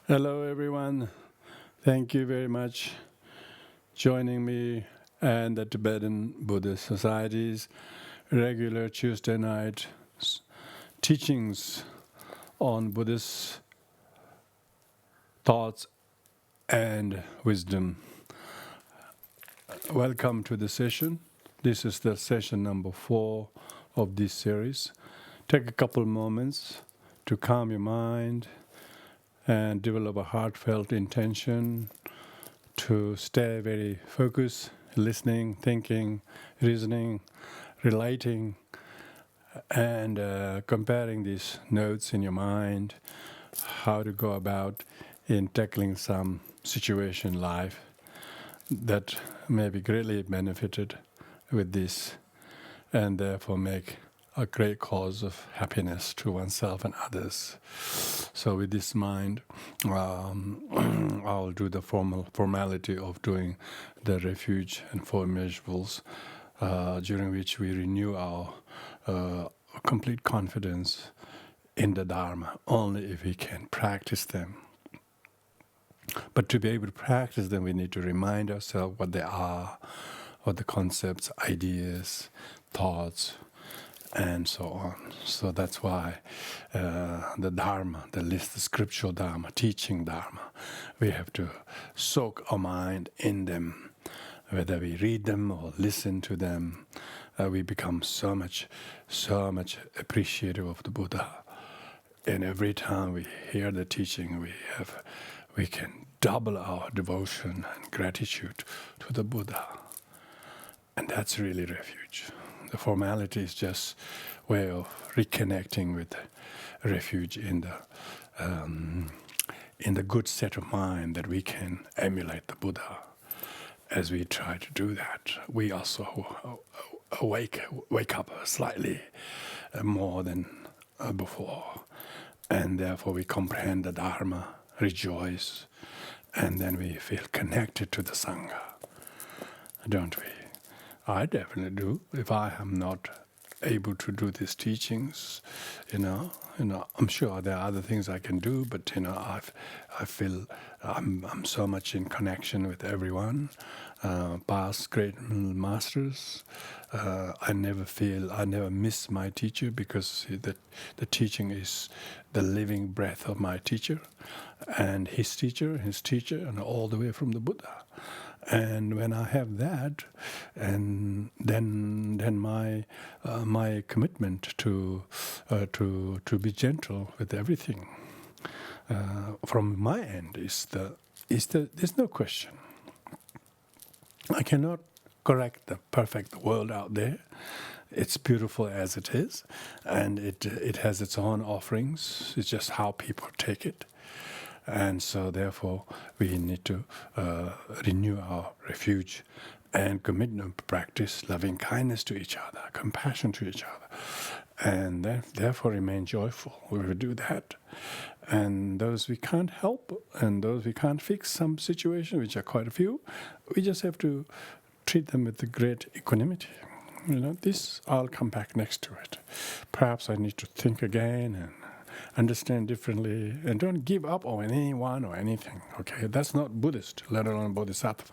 Hello everyone, thank you very much joining me and the Tibetan Buddhist Society's regular Tuesday night teachings on Buddhist thoughts and wisdom. Welcome to the session. This is the session number 4 of this series. Take a couple moments to calm your mind and develop a heartfelt intention to stay very focused, listening, thinking, reasoning, relating, and comparing these notes in your mind, how to go about in tackling some situation in life that may be greatly benefited with this and therefore make a great cause of happiness to oneself and others. So with this mind, I'll do the formality of doing the refuge and four immeasurables, during which we renew our complete confidence in the Dharma, only if we can practice them. But to be able to practice them, we need to remind ourselves what they are, what the concepts, ideas, thoughts, and so on. So that's why the Dharma, the scriptural Dharma, teaching Dharma, we have to soak our mind in them. Whether we read them or listen to them, we become so much appreciative of the Buddha. And every time we hear the teaching, we can double our devotion and gratitude to the Buddha. And that's really refuge. The formality is just a way of reconnecting with refuge in the good set of mind that we can emulate the Buddha. As we try to do that, we also wake up slightly more than before, and therefore we comprehend the Dharma, rejoice, and then we feel connected to the Sangha, don't we? I definitely do. If I am not able to do these teachings, I'm sure there are other things I can do, but I feel I'm so much in connection with everyone, past great masters. I never miss my teacher, because the teaching is the living breath of my teacher, and his teacher, and all the way from the Buddha. And when I have that, and then my commitment to be gentle with everything from my end is there's no question. I cannot correct the perfect world out there. It's beautiful as it is, and it has its own offerings. It's just how people take it. And so therefore we need to renew our refuge and commitment to practice loving kindness to each other, compassion to each other, and therefore remain joyful. We will do that. And those we can't help, and those we can't fix, some situations, which are quite a few, we just have to treat them with the great equanimity. This, I'll come back next to it. Perhaps I need to think again and understand differently, and don't give up on anyone or anything, okay? That's not Buddhist, let alone Bodhisattva.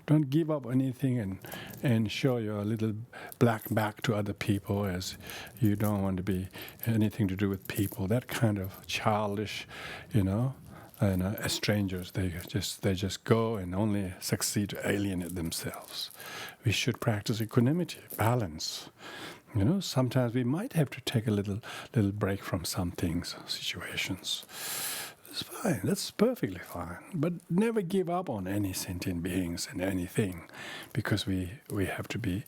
Don't give up anything and show your little black back to other people, as you don't want to be anything to do with people. That kind of childish, as strangers, they just go and only succeed to alienate themselves. We should practice equanimity, balance. Sometimes we might have to take a little break from some things, situations. It's fine, that's perfectly fine. But never give up on any sentient beings and anything, because we have to be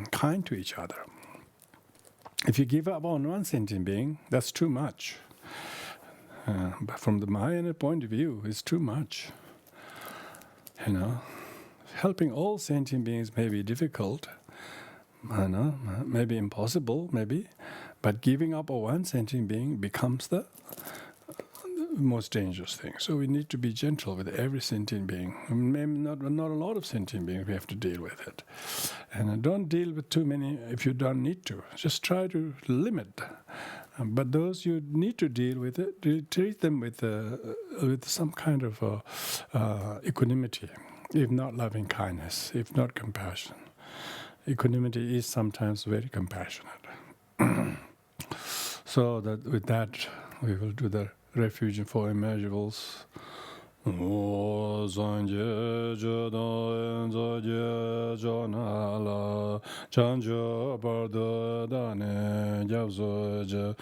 kind to each other. If you give up on one sentient being, that's too much. But from my point of view, it's too much. Helping all sentient beings may be difficult, maybe impossible, but giving up on one sentient being becomes the most dangerous thing. So we need to be gentle with every sentient being. Maybe not a lot of sentient beings, we have to deal with it. And don't deal with too many if you don't need to. Just try to limit. But those you need to deal with it, treat them with with some kind of equanimity, if not loving kindness, if not compassion. Equanimity is sometimes very compassionate. So that with that, we will do the refuge in four immeasurables. O Sanje Jodan Zoje Jonala Chanjo Bardo Dane Jabzoje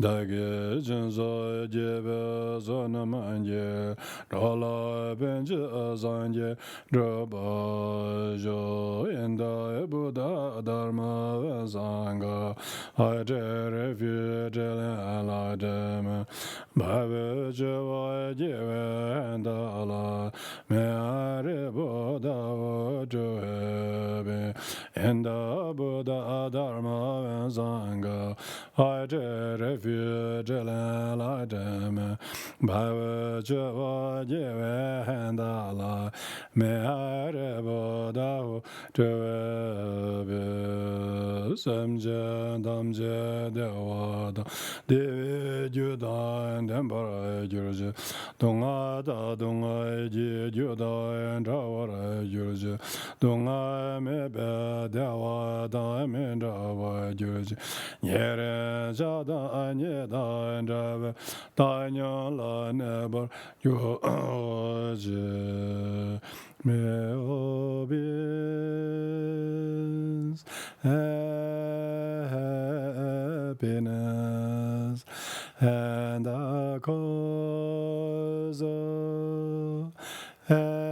Dage Jenzo Jebe Zonamanje Rola Benje Zanje Droba Jo Enda Buddha Dharma Zanga Haje Refuge Aladem Bave Java Jeve Dala me are Buddha Joebe and Buddha Dharma Zanga I refuge Ladem Bhava Java Jeve and Dala me are Buddha Joebe Samje Damje Dewada Devi Juda and Emperor Jurje Dongada Donga Ji Juda and Rawara Jurje Donga Mebe Dewa Dame Dawa Jurje Yere Jada Anyeda and Rave Danya Neber Jurje Me obis happiness and the cause of happiness.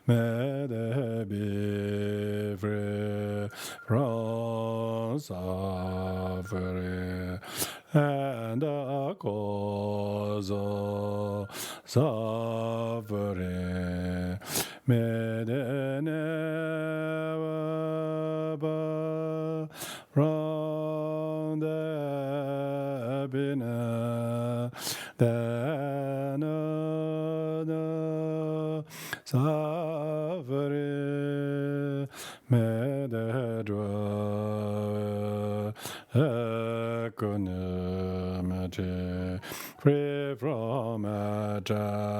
May they be free from suffering and the cause of suffering. May they never part from the happiness that another suffering. May they dwell equanimity, free from attachment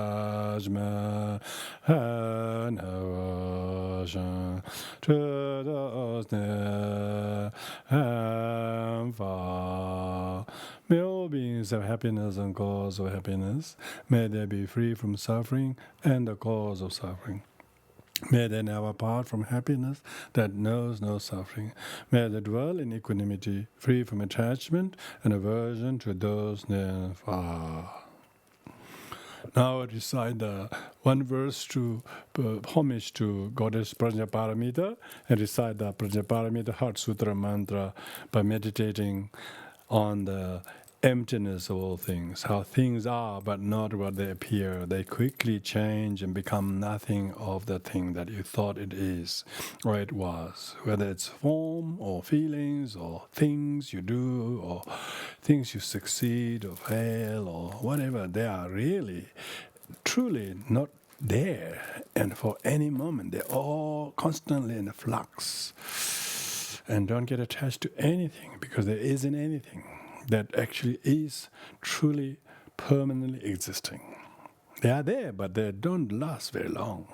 and aversion to those near and far. May all beings have happiness and cause of happiness. May they be free from suffering and the cause of suffering. May they never part from happiness that knows no suffering. May they dwell in equanimity, free from attachment and aversion to those near and far. Now I recite the one verse to homage to Goddess Prajnaparamita and recite the Prajnaparamita Heart Sutra mantra by meditating on the emptiness of all things, how things are but not what they appear. They quickly change and become nothing of the thing that you thought it is or it was, whether it's form or feelings or things you do or things you succeed or fail or whatever. They are really, truly not there, and for any moment they're all constantly in a flux. And don't get attached to anything, because there isn't anything that actually is truly permanently existing. They are there, but they don't last very long.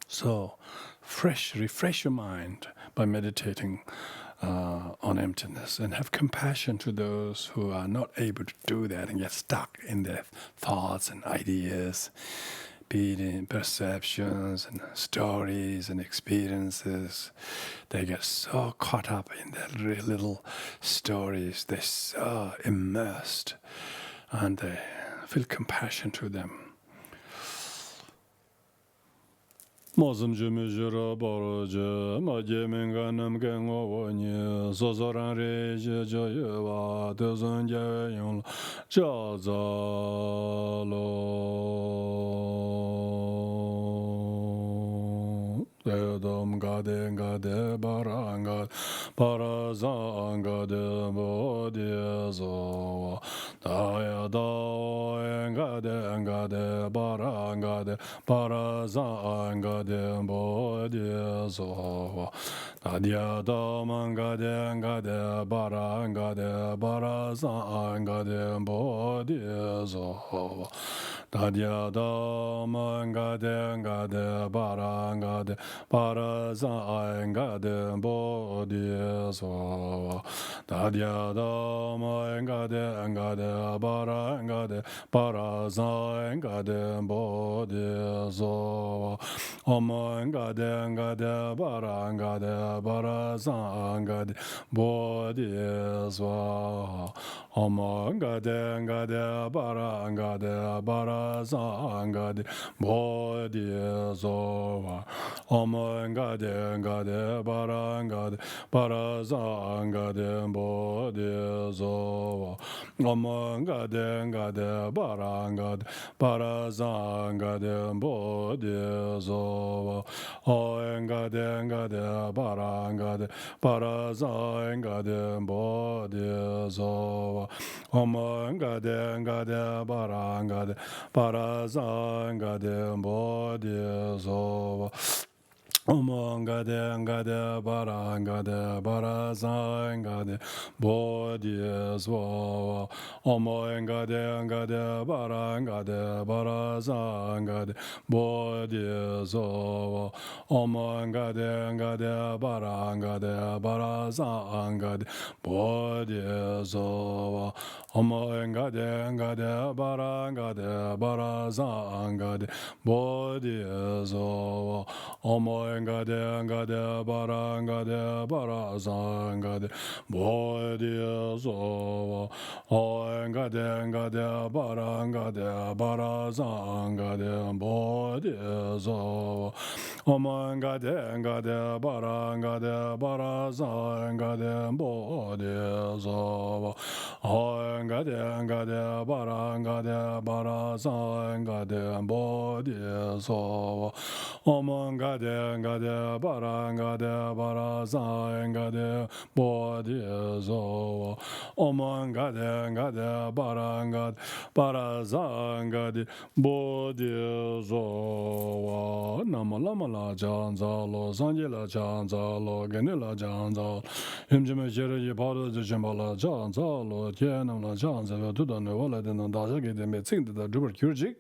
So refresh your mind by meditating on emptiness, and have compassion to those who are not able to do that and get stuck in their thoughts and ideas, be it in perceptions and stories and experiences. They get so caught up in their little stories, they're so immersed, and they feel compassion to them. Mosum Jumijura Boroja, Majeminganam Gangovani, Sozoran Reja Joyeva, Dozon Jayon, Jazalo. Dedam Gade Gade Baranga, Parazanga de Bodhisattva, Dayada engade barangade baraza engade bodhisattva. Dadyada engade barangade baraza engade bodhisattva. Dadyada engade barangade baraza engade bodhisattva. Dadyada engade barangade baraza engade bodhisattva. Engade barangade baraza engade bodhisattva. Engade barangade baraza engade bodhisattva. Engade barangade baraza engade bodhisattva. Engade barangade baraza engade bodhisattva. Engade barangade baraza engade bodhisattva. Engade barangade baraza engade bodhisattva. Engade barangade baraza engade bodhisattva. Engade barangade baraza engade bodhisattva. Engade barangade baraza engade bodhisattva. Engade barangade baraza engade bodhisattva. Engade barangade baraza engade bodhisattva. Engade barangade baraza engade bodhisattva. Engade barangade baraza engade bodhisattva. Engade barangade baraza engade bodhisattva. Engade barangade baraza engade bodhisattva. Engade barangade baraza engade bodhisattva. Nama lama la janzalo, sanje la janzalo, gene la janzalo. Himjime shere yi pado jimba la janzalo, tienam la janzalo, tudane wala dina daja gede me tsingde da drubar kyurjik.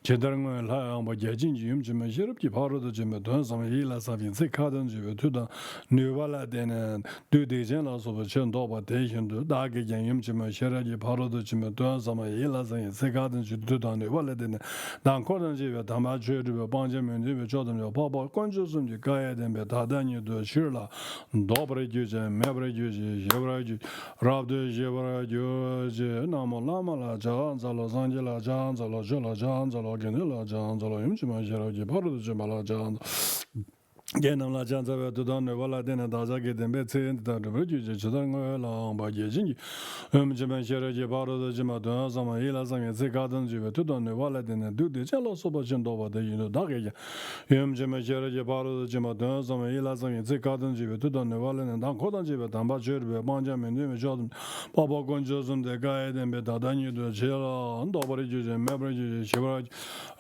Chedarangwa la yangba gejinji himjime sherib ki pado jimba duan sama yi la sabin tsik kadan jive tudan nuwala dina du dejen la soba chen doba dekindu dagi gen himjime shere yi pado jimba duan sama yi la sabin tsik kadan jive tudan nuwala dina dan kodan jive dama chöribe banje mündive chodam yo papa konjusum ji gaya denbe dadanyi do shirla dobre gyuje mebre gyuje jebra gyuje rabde jebra gyuje namo lama la janzalo zanjila janzalo jola janzalo genila janzalo imchima jeraji parudu jimala janzalo Genam la janza to don wala dena daza geden be tsin da de ju chudan la ba ge jin jimen shere je baro de jima don zama ila zang ze gadan ju to don wala dena du de jalo so ba jin do ba de yin da ge jimen shere je baro de jima don zama ila zang ze gadan ju to don wala ne dan kodan je dan ba jer be manja men ne jodum baba gonjozum de ga eden be dadan yu de jela ndo ba ju je mebre ju shibra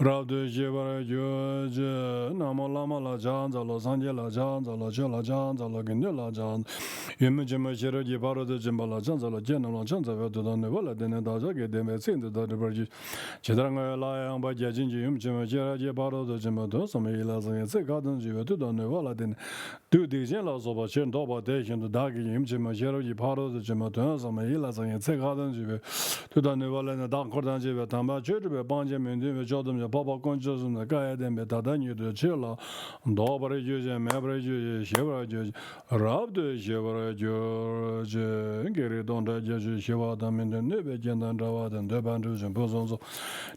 rav de jebra ju je namo lama la janza Angela Janzala Jala Janzala Gendela Jan Imagine Shiragi Barada Jimbala Janzala General Janza Vela Dena Daja Gedeme Sint the Bergi Chedrang Lion by Jajinji Shiragi Barada Jimado, some Elas and Segadan Jivetu Nevala Den do the Jelas of a Chen Doba Dation to Dagi Imjima Shiragi Paro, Jimato, some Elas and Segadan Jive to the Nevala and Dark Cordan Jive Tamba Church, Benjamin Jodam, the Papa Conchos and the Gaia and Betadanu the Chilla, Dobre Juge, Mebre Juge, Shiva Juge, Rabdu Shiva Juge, Gary Donda Juge, Shiva Dam in the Nebejan and Rawad and Debandus and Bozons.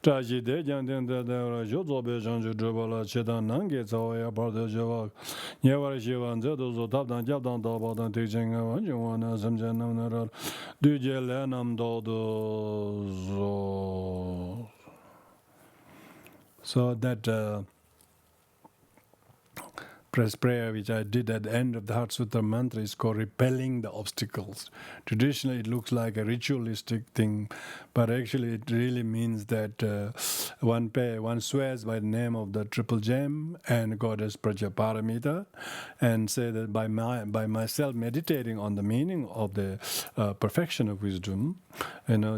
Traji Dejan and the Jozo Bejan Jubala Chedan Nangets, our brother Javak, Never Shiva and Zedos, Tadan Jadan Daba and teaching one as some general Dujelanam Dodo. So that prayer which I did at the end of the Heart Sutra mantra is called repelling the obstacles. Traditionally, it looks like a ritualistic thing, but actually it really means that one swears by the name of the Triple Gem and Goddess Prajaparamita, and say that by myself meditating on the meaning of the perfection of wisdom,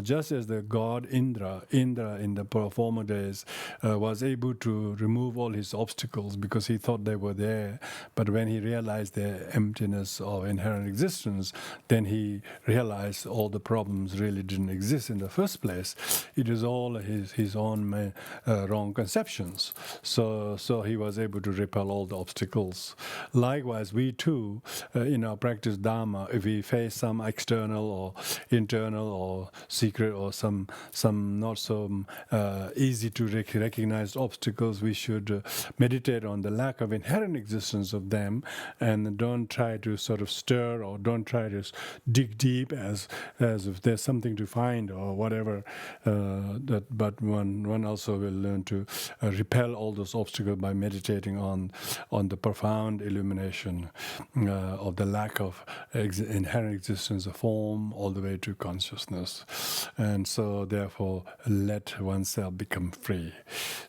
just as the god Indra in the former days was able to remove all his obstacles because he thought they were there, but when he realized their emptiness of inherent existence, then he realized all the problems really didn't exist in the first place. It was all his own wrong conceptions. So he was able to repel all the obstacles. Likewise, we too, in our practice Dharma, if we face some external or internal or secret or some not so easy to recognize obstacles, we should meditate on the lack of inherent existence of them, and don't try to sort of stir or don't try to dig deep as if there's something to find or whatever. But one also will learn to repel all those obstacles by meditating on the profound illumination of the lack of inherent existence of form all the way to consciousness, and so therefore let oneself become free.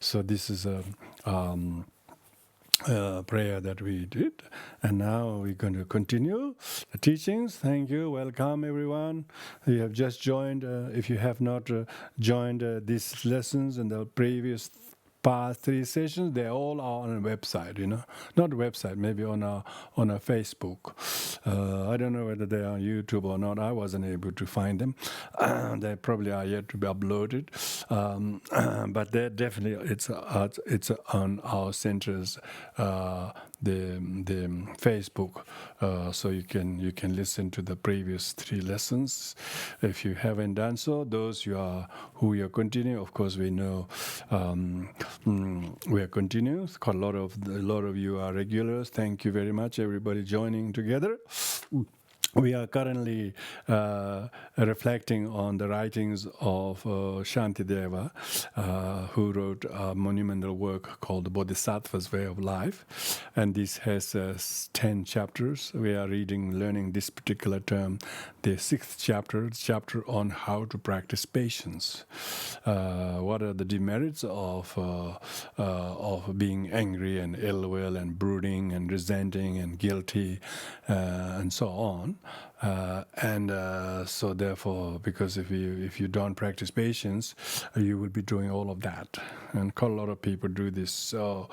So this is a prayer that we did, and now we're going to continue the teachings. Thank you. Welcome, everyone. You have just joined. If you have not joined these lessons and the previous past 3 sessions, they all are on a website, not a website, maybe on a Facebook. I don't know whether they are on YouTube or not. I wasn't able to find them. They probably are yet to be uploaded, but they're definitely it's on our center's the Facebook, so you can listen to the previous 3 lessons if you haven't done so. Those who are continuing, of course, we know. We are continuing. Quite a lot of you are regulars. Thank you very much, everybody joining together. We are currently reflecting on the writings of Shantideva, who wrote a monumental work called The Bodhisattva's Way of Life. And this has 10 chapters. We are learning this particular term, the 6th chapter on how to practice patience. What are the demerits of being angry and ill will and brooding and resenting and guilty and so on. So therefore, because if you don't practice patience, you will be doing all of that. And quite a lot of people do this so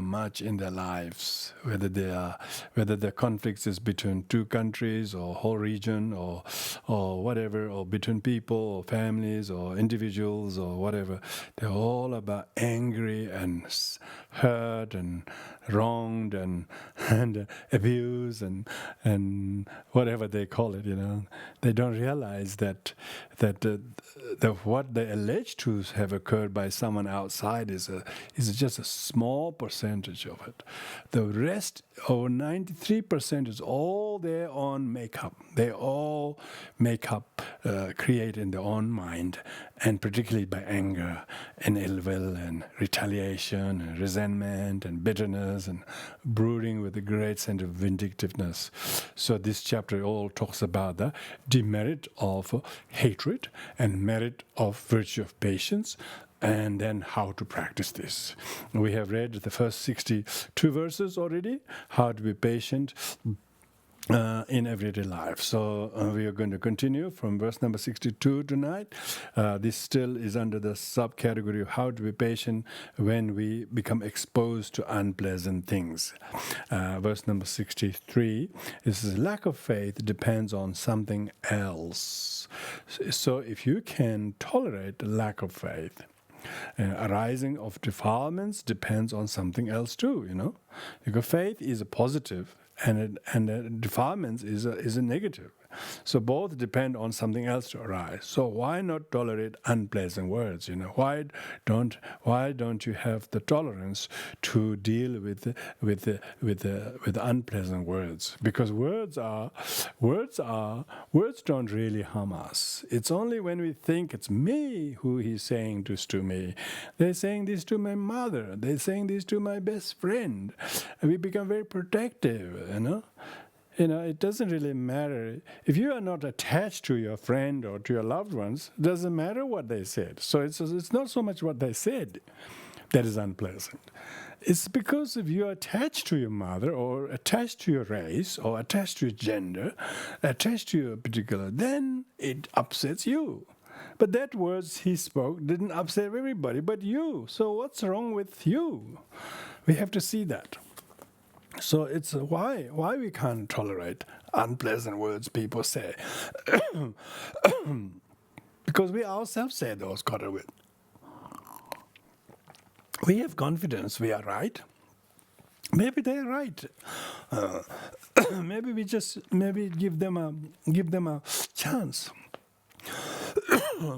much in their lives, whether the conflicts is between 2 countries or whole region or whatever, or between people or families or individuals or whatever. They're all about angry and hurt and wronged and abused and whatever they call it, They don't realize that what they allege to have occurred by someone outside is just a small percentage of it. The rest, over 93%, is all their own makeup. They all make up, create in their own mind, and particularly by anger and ill will and retaliation and resentment and bitterness and brooding with a great sense of vindictiveness. So this chapter all talks about the demerit of hatred and merit of virtue of patience, and then how to practice this. We have read the first 62 verses already, how to be patient in everyday life. So we are going to continue from verse number 62 tonight. This still is under the subcategory of how to be patient when we become exposed to unpleasant things. Verse number 63 is lack of faith depends on something else. So if you can tolerate lack of faith, arising of defilements depends on something else too, Because faith is a positive, and defilements is a negative. So both depend on something else to arise. So why not tolerate unpleasant words? Why don't you have the tolerance to deal with unpleasant words? Because words don't really harm us. It's only when we think it's me who he's saying this to me. They're saying this to my mother. They're saying this to my best friend. And we become very protective, it doesn't really matter. If you are not attached to your friend or to your loved ones, it doesn't matter what they said. So it's not so much what they said that is unpleasant. It's because if you're attached to your mother or attached to your race or attached to your gender, attached to your particular, then it upsets you. But that words he spoke didn't upset everybody but you. So what's wrong with you? We have to see that. So it's why we can't tolerate unpleasant words people say. Because we ourselves say those kind of words. We have confidence we are right. Maybe they're right. Maybe give them a chance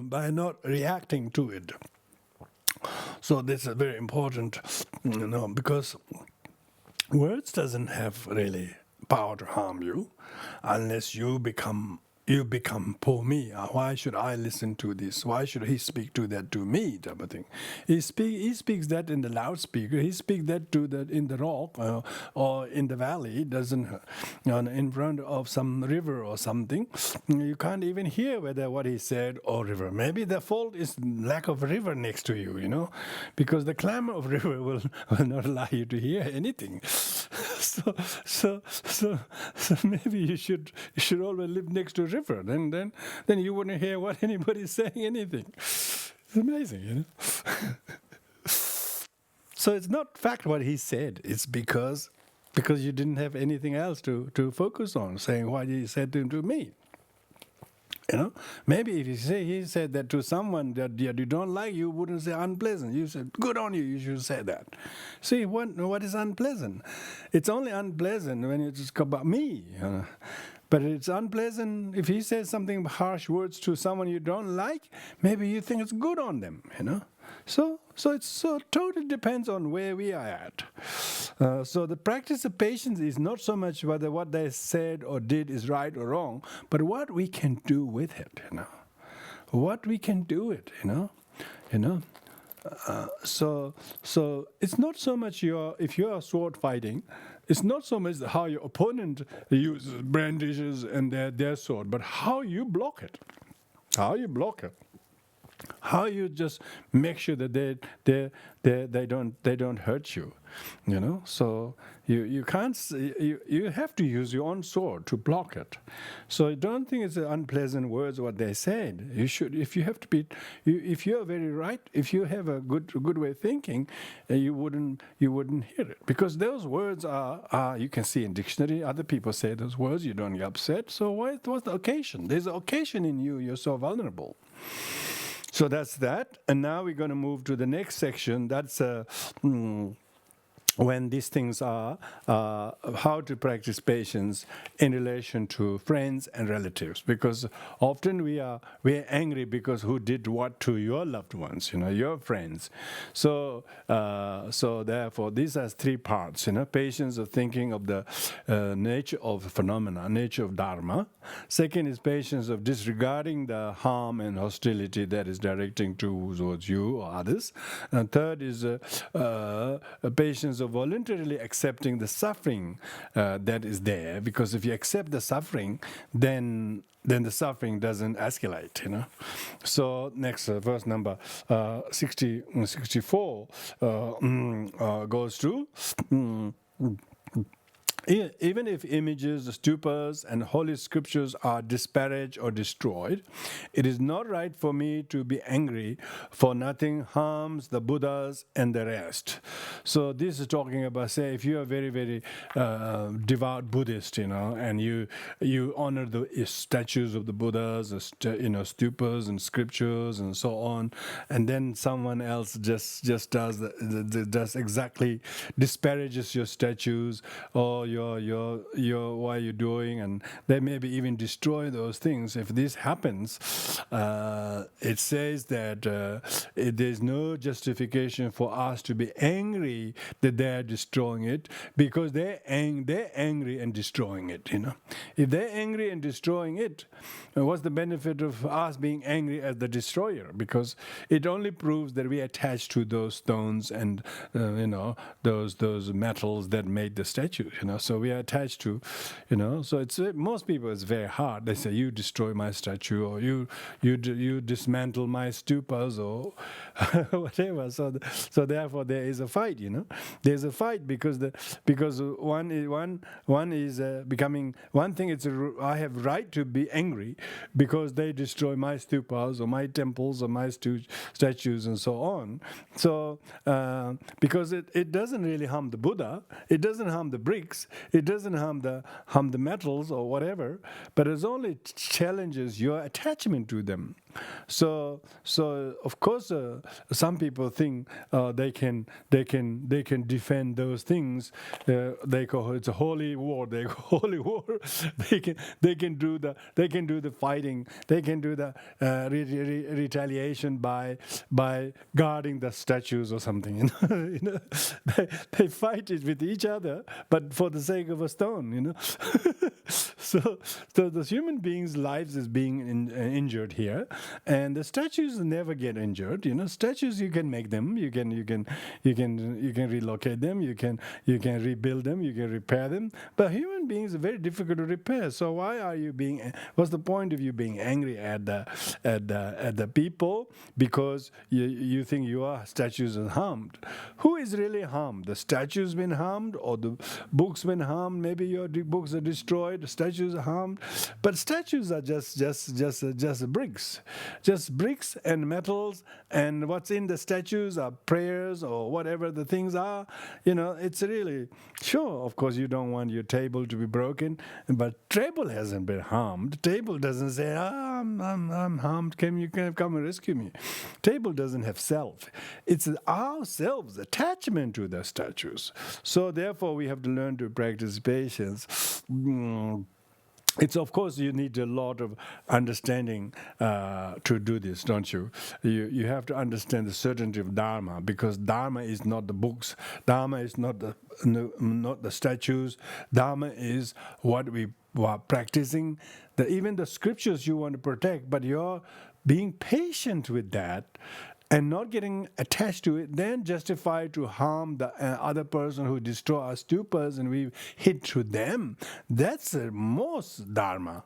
by not reacting to it. So this is very important, because words doesn't have really power to harm you unless you become poor me. Why should I listen to this? Why should he speak to that to me? Type of thing. He speaks that in the loudspeaker. He speaks that in the rock or in the valley. He doesn't in front of some river or something. You can't even hear what he said or river. Maybe the fault is lack of river next to you. Because the clamor of river will not allow you to hear anything. So maybe you should always live next to a river. Then you wouldn't hear what anybody's saying anything. It's amazing, So it's not fact what he said. It's because you didn't have anything else to focus on, saying what he said to me. Maybe if he said that to someone that you don't like, you wouldn't say unpleasant. You said, good on you, you should say that. See, what is unpleasant? It's only unpleasant when it's about me. But it's unpleasant if he says something harsh words to someone you don't like, maybe you think it's good on them, So it totally depends on where we are at. So the practice of patience is not so much whether what they said or did is right or wrong, but what we can do with it, What we can do it, So it's not so much if you are sword fighting, it's not so much how your opponent uses brandishes and their sword, but how you block it. How you block it. How you just make sure that they don't hurt you, So you can't you have to use your own sword to block it. So I don't think it's unpleasant words what they said. You should, if you are very right, if you have a good way of thinking, you wouldn't hear it, because those words are you can see in dictionary. Other people say those words. You don't get upset. So what's the occasion? There's an occasion in you. You're so vulnerable. So that's that. And now we're going to move to the next section. That's when these things are how to practice patience in relation to friends and relatives. Because often we are angry because who did what to your loved ones, your friends. So therefore, these are three parts. Patience of thinking of the nature of phenomena, nature of Dharma. Second is patience of disregarding the harm and hostility that is directing towards you or others. And third is patience of voluntarily accepting the suffering that is there, because if you accept the suffering, then the suffering doesn't escalate, So next, verse number 64 goes to... Even if images, stupas, and holy scriptures are disparaged or destroyed, it is not right for me to be angry, for nothing harms the Buddhas and the rest. So this is talking about, say, if you are very, very devout Buddhist, and you honor the statues of the Buddhas, stupas and scriptures and so on, and then someone else just does exactly disparages your statues or what you're doing, and they maybe even destroy those things. If this happens, it says that there's no justification for us to be angry that they're destroying it, because they're angry and destroying it. If they're angry and destroying it, what's the benefit of us being angry as the destroyer? Because it only proves that we attach to those stones and those metals that made the statue. So we are attached to, So it's most people, it's very hard. They say, you destroy my statue, or you dismantle my stupas, or whatever. So therefore there is a fight. There's a fight because one is becoming one thing. I have right to be angry because they destroy my stupas or my temples or my statues and so on. So because it doesn't really harm the Buddha, it doesn't harm the bricks, it doesn't harm the metals or whatever, but it only challenges your attachment to them. So of course some people think they can defend those things. They call it's a holy war. They call holy war. They can do the fighting. They can do the retaliation by guarding the statues or something. They fight it with each other, but for the sake of a stone. So the human being's lives is being injured here, and the statues never get injured. Statues, you can make them, you can relocate them, you can rebuild them, you can repair them. But human beings are very difficult to repair. So why are you what's the point of you being angry at the people because you think your statues are harmed? Who is really harmed? The statues been harmed, or the books been harmed? Maybe your books are destroyed, the statues are harmed, but statues are just bricks. Just bricks and metals, and what's in the statues are prayers or whatever the things are. It's really, sure, of course you don't want your table to be broken, but table hasn't been harmed. Table doesn't say, I'm harmed, can you come and rescue me? Table doesn't have self. It's ourselves, attachment to the statues. So therefore we have to learn to practice patience. It's, of course, you need a lot of understanding to do this, don't you? You have to understand the certainty of Dharma, because Dharma is not the books, Dharma is not the statues, Dharma is what we are practicing. Even the scriptures you want to protect, but you're being patient with that and not getting attached to it, then justify to harm the other person who destroy our stupas and we hit to them. That's the most Dharma.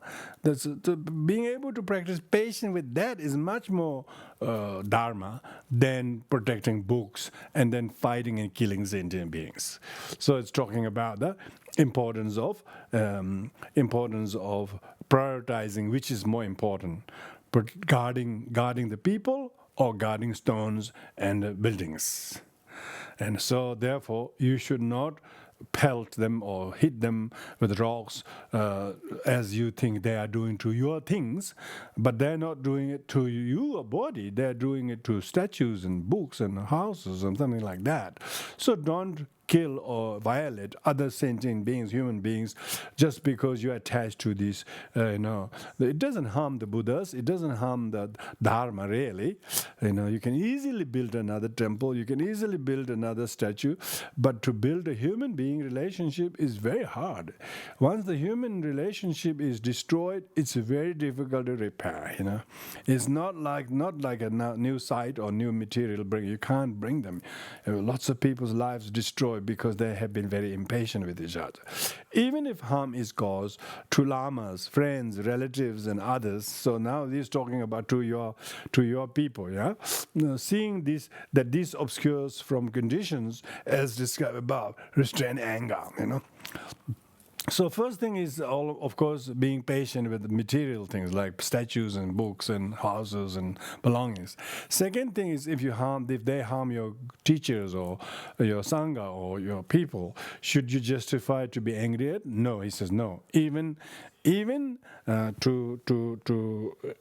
Being able to practice patience with that is much more Dharma than protecting books and then fighting and killing sentient beings. So it's talking about the importance of prioritizing which is more important, guarding the people or guarding stones and buildings. And so therefore you should not pelt them or hit them with rocks as you think they are doing to your things, but they're not doing it to your body, they're doing it to statues and books and houses and something like that. So don't kill or violate other sentient beings, human beings, just because you're attached to these. It doesn't harm the Buddhas, it doesn't harm the Dharma really. You can easily build another temple, you can easily build another statue, but to build a human being relationship is very hard. Once the human relationship is destroyed, it's very difficult to repair. It's not like a new site or new material you can't bring them. Lots of people's lives destroyed because they have been very impatient with each other. Even if harm is caused to lamas, friends, relatives, and others, so now he's talking about to your people, seeing that this obscures from conditions as described above, restrain anger, So first thing is, of course, being patient with the material things like statues and books and houses and belongings. Second thing is, if they harm your teachers or your sangha or your people, should you justify to be angry at? No, he says no. Even even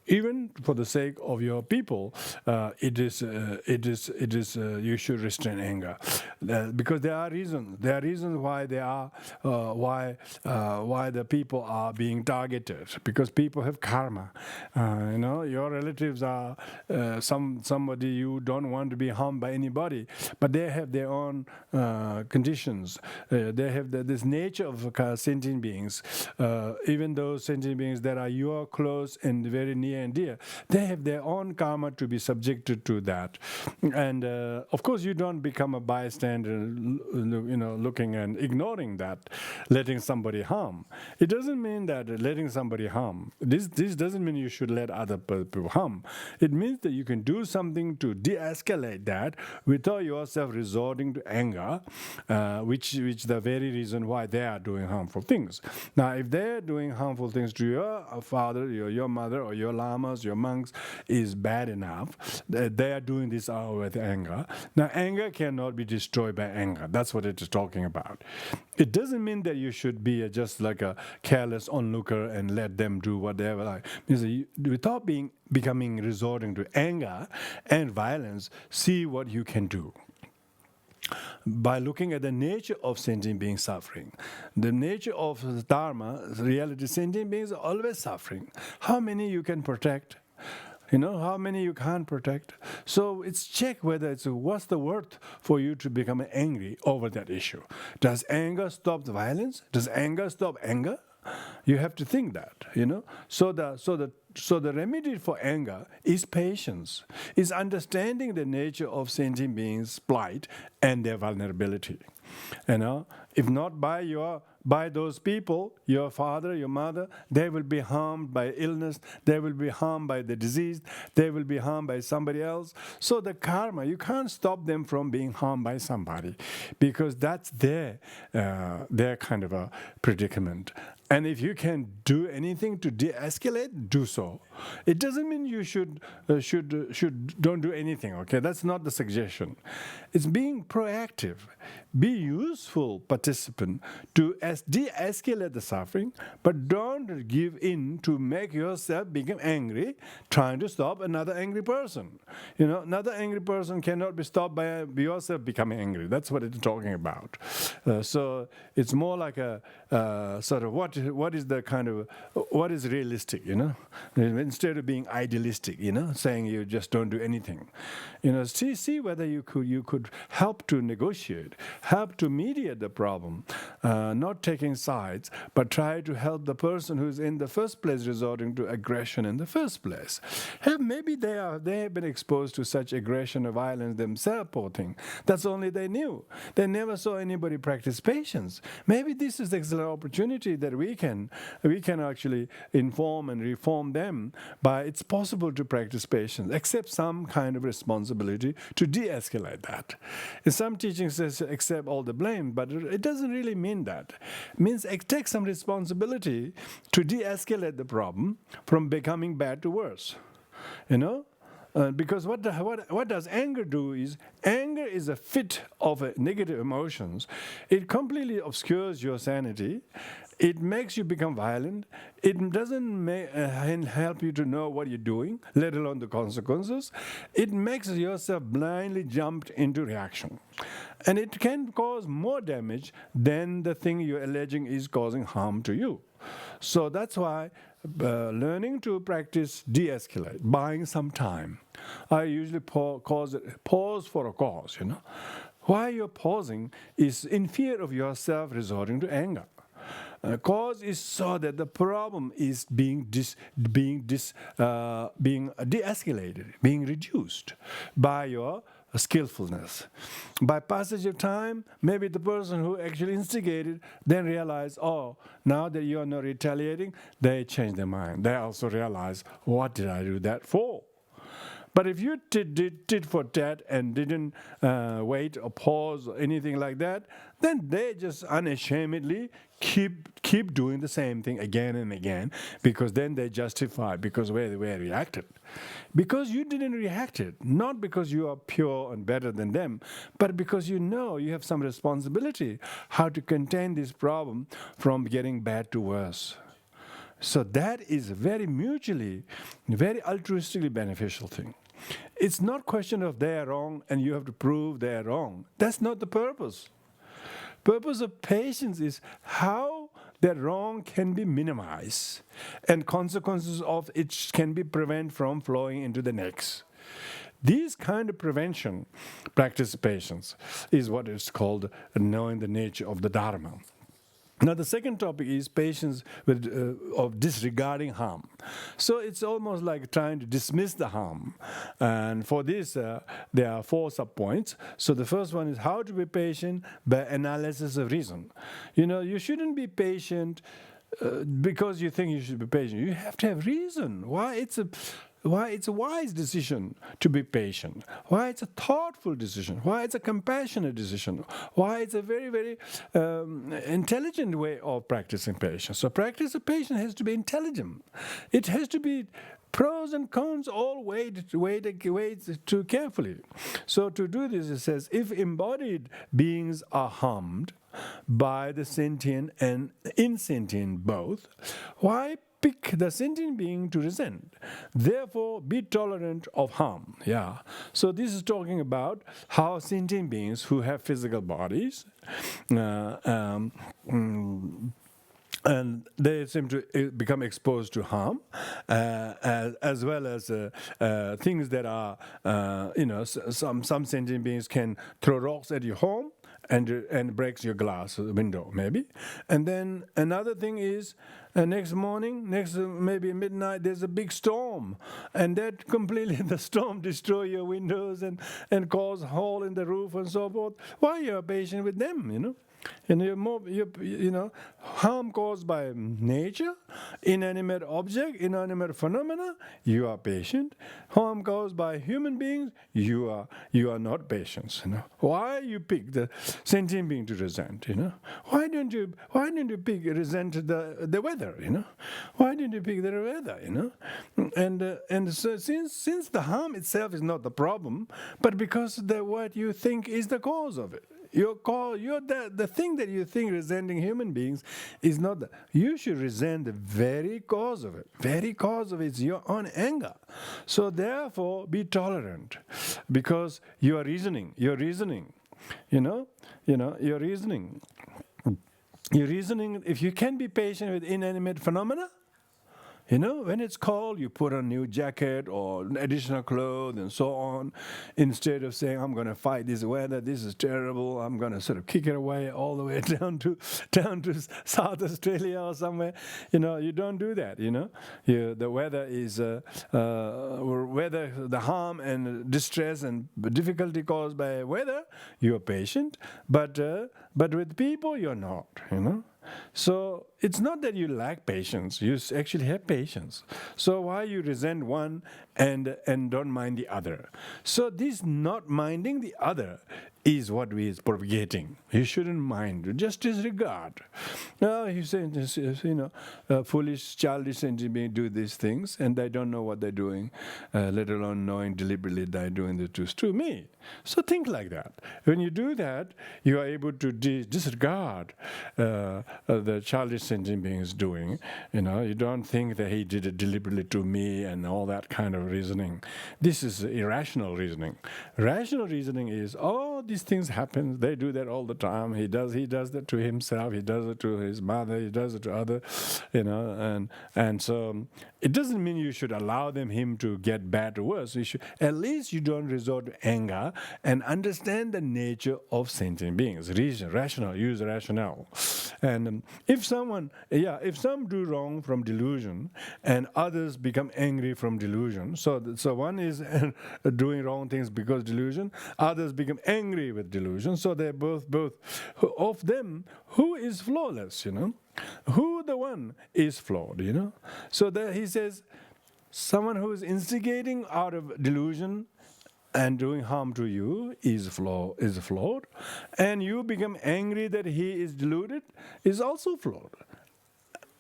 even for the sake of your people, you should restrain anger, because there are reasons. There are reasons why why the people are being targeted, because people have karma. Your relatives are somebody you don't want to be harmed by anybody, but they have their own conditions. They have this nature of sentient beings. Even those sentient beings that are your close and very near and dear, they have their own karma to be subjected to that. And of course, you don't become a bystander, looking and ignoring that, letting somebody harm. It doesn't mean that letting somebody harm. This doesn't mean you should let other people harm. It means that you can do something to de-escalate that without yourself resorting to anger, which the very reason why they are doing harmful things. Now, if they're doing harmful things to your father, your mother, or your lamas, your monks, is bad enough, they are doing this out with anger. Now, anger cannot be destroyed by anger. That's what it is talking about. It doesn't mean that you should be just like a careless onlooker and let them do whatever. Like, without resorting to anger and violence, see what you can do. By looking at the nature of sentient being suffering, the nature of Dharma, reality, sentient beings are always suffering. How many you can protect? How many you can't protect? So it's check whether what's the worth for you to become angry over that issue. Does anger stop the violence? Does anger stop anger? You have to think that, So the remedy for anger is patience, is understanding the nature of sentient beings' plight and their vulnerability. If not by those people, your father, your mother, they will be harmed by illness, they will be harmed by the disease, they will be harmed by somebody else. So the karma, you can't stop them from being harmed by somebody, because that's their kind of a predicament. And if you can do anything to de-escalate, do so. It doesn't mean you should don't do anything. Okay, that's not the suggestion. It's being proactive. Be useful participant to de-escalate the suffering, but don't give in to make yourself become angry, trying to stop another angry person. Another angry person cannot be stopped by yourself becoming angry. That's what it's talking about. So it's more like a sort of what is the kind of what is realistic, instead of being idealistic, saying you just don't do anything. See whether you could help to negotiate, help to mediate the problem, not taking sides, but try to help the person who's in the first place resorting to aggression in the first place. Maybe they have been exposed to such aggression or violence themselves, poor thing. That's only they knew. They never saw anybody practice patience. Maybe this is the excellent opportunity that we can actually inform and reform them by it's possible to practice patience, accept some kind of responsibility to de-escalate that. In some teachings says accept all the blame, but it doesn't really mean that. It means take some responsibility to de-escalate the problem from becoming bad to worse. Because what does anger do is, anger is a fit of negative emotions. It completely obscures your sanity. It makes you become violent. It doesn't help you to know what you're doing, let alone the consequences. It makes yourself blindly jump into reaction. And it can cause more damage than the thing you're alleging is causing harm to you. So that's why learning to practice de-escalate, buying some time. I usually pause for a cause, Why you're pausing is in fear of yourself resorting to anger. Cause is so that the problem is being de-escalated, being reduced by your skillfulness. By passage of time, maybe the person who actually instigated then realize, now that you are not retaliating, they change their mind. They also realize, what did I do that for? But if you did for tat and didn't wait or pause or anything like that, then they just unashamedly keep doing the same thing again and again, because then they justify because they reacted. Because you didn't react it, not because you are pure and better than them, but because you have some responsibility how to contain this problem from getting bad to worse. So that is a very mutually, very altruistically beneficial thing. It's not question of they are wrong and you have to prove they are wrong. That's not the purpose. Purpose of patience is how that wrong can be minimized and consequences of it can be prevented from flowing into the next. This kind of prevention, practice patience, is what is called knowing the nature of the Dharma. Now, the second topic is patience with, of disregarding harm. So it's almost like trying to dismiss the harm. And for this, there are 4 subpoints. So the first one is how to be patient by analysis of reason. You shouldn't be patient because you think you should be patient. You have to have reason why it's a wise decision to be patient, why it's a thoughtful decision, why it's a compassionate decision, why it's a very, very intelligent way of practicing patience. So practice of patience has to be intelligent. It has to be pros and cons all weighed too carefully. So to do this, it says, if embodied beings are harmed by the sentient and insentient both, why pick the sentient being to resent? Therefore, be tolerant of harm. Yeah. So this is talking about how sentient beings who have physical bodies, and they seem to become exposed to harm, as well as things that are, some sentient beings can throw rocks at your home and breaks your glass window, maybe. And then another thing is, next morning, maybe midnight, there's a big storm, and that completely, the storm destroy your windows and cause a hole in the roof and so forth. Why you are patient with them, And harm caused by nature, inanimate object, inanimate phenomena, you are patient. Harm caused by human beings, you are not patient. Why you pick the sentient being to resent? Why don't you resent the weather? Why didn't you pick the weather? And so since the harm itself is not the problem, but because what you think is the cause of it. The thing that you think resenting human beings is not you should resent the very cause of it. Very cause of it is your own anger. So therefore, be tolerant, because you are reasoning. You're reasoning. You're reasoning. You're reasoning. If you can be patient with inanimate phenomena, when it's cold, you put on a new jacket or additional clothes and so on, instead of saying, I'm going to fight this weather, this is terrible, I'm going to sort of kick it away all the way down to South Australia or somewhere. You don't do that, The weather is, the harm and distress and difficulty caused by weather, you're patient, but with people, you're not, So it's not that you lack patience, you actually have patience. So why you resent one and don't mind the other? So this not minding the other is what we is propagating. You shouldn't mind, just disregard. No, you say, foolish, childish sentient beings do these things and they don't know what they're doing, let alone knowing deliberately they're doing the truth to me. So think like that. When you do that, you are able to disregard the childish sentient beings doing. You don't think that he did it deliberately to me and all that kind of reasoning. This is irrational reasoning. Rational reasoning is, these things happen. They do that all the time. He does that to himself. He does it to his mother. He does it to others. And so it doesn't mean you should allow him to get bad or worse. At least you don't resort to anger and understand the nature of sentient beings. Rational, use rationale. And if some do wrong from delusion and others become angry from delusion, so one is doing wrong things because delusion, others become angry with delusion, so they're both of them, who is flawless, Who the one is flawed, So there he says, someone who is instigating out of delusion and doing harm to you is flawed, and you become angry that he is deluded is also flawed.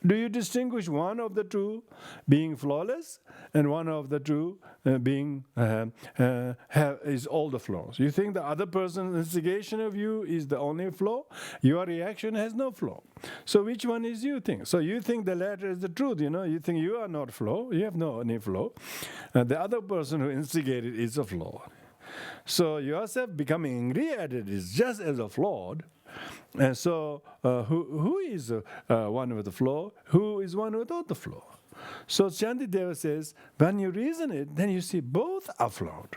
Do you distinguish one of the two being flawless and one of the two being is all the flaws? You think the other person's instigation of you is the only flaw? Your reaction has no flaw. So which one is you think? So you think the latter is the truth, you think you are not flaw, you have no any flaw. The other person who instigated is a flaw. So yourself becoming angry at it is just as a flawed. And so who is one with the flaw? Who is one without the flaw? So Shantideva says, when you reason it, then you see both are flawed,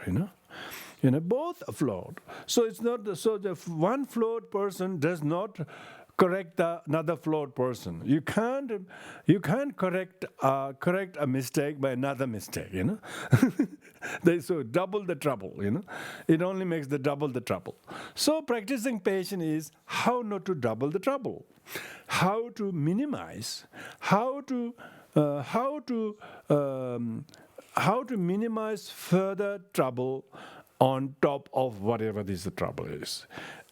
both are flawed. So it's not so the one flawed person does not correct another flawed person. You can't correct a mistake by another mistake, So double the trouble, It only makes double the trouble. So practicing patience is how not to double the trouble, how to minimize, how to minimize further trouble on top of whatever this trouble is.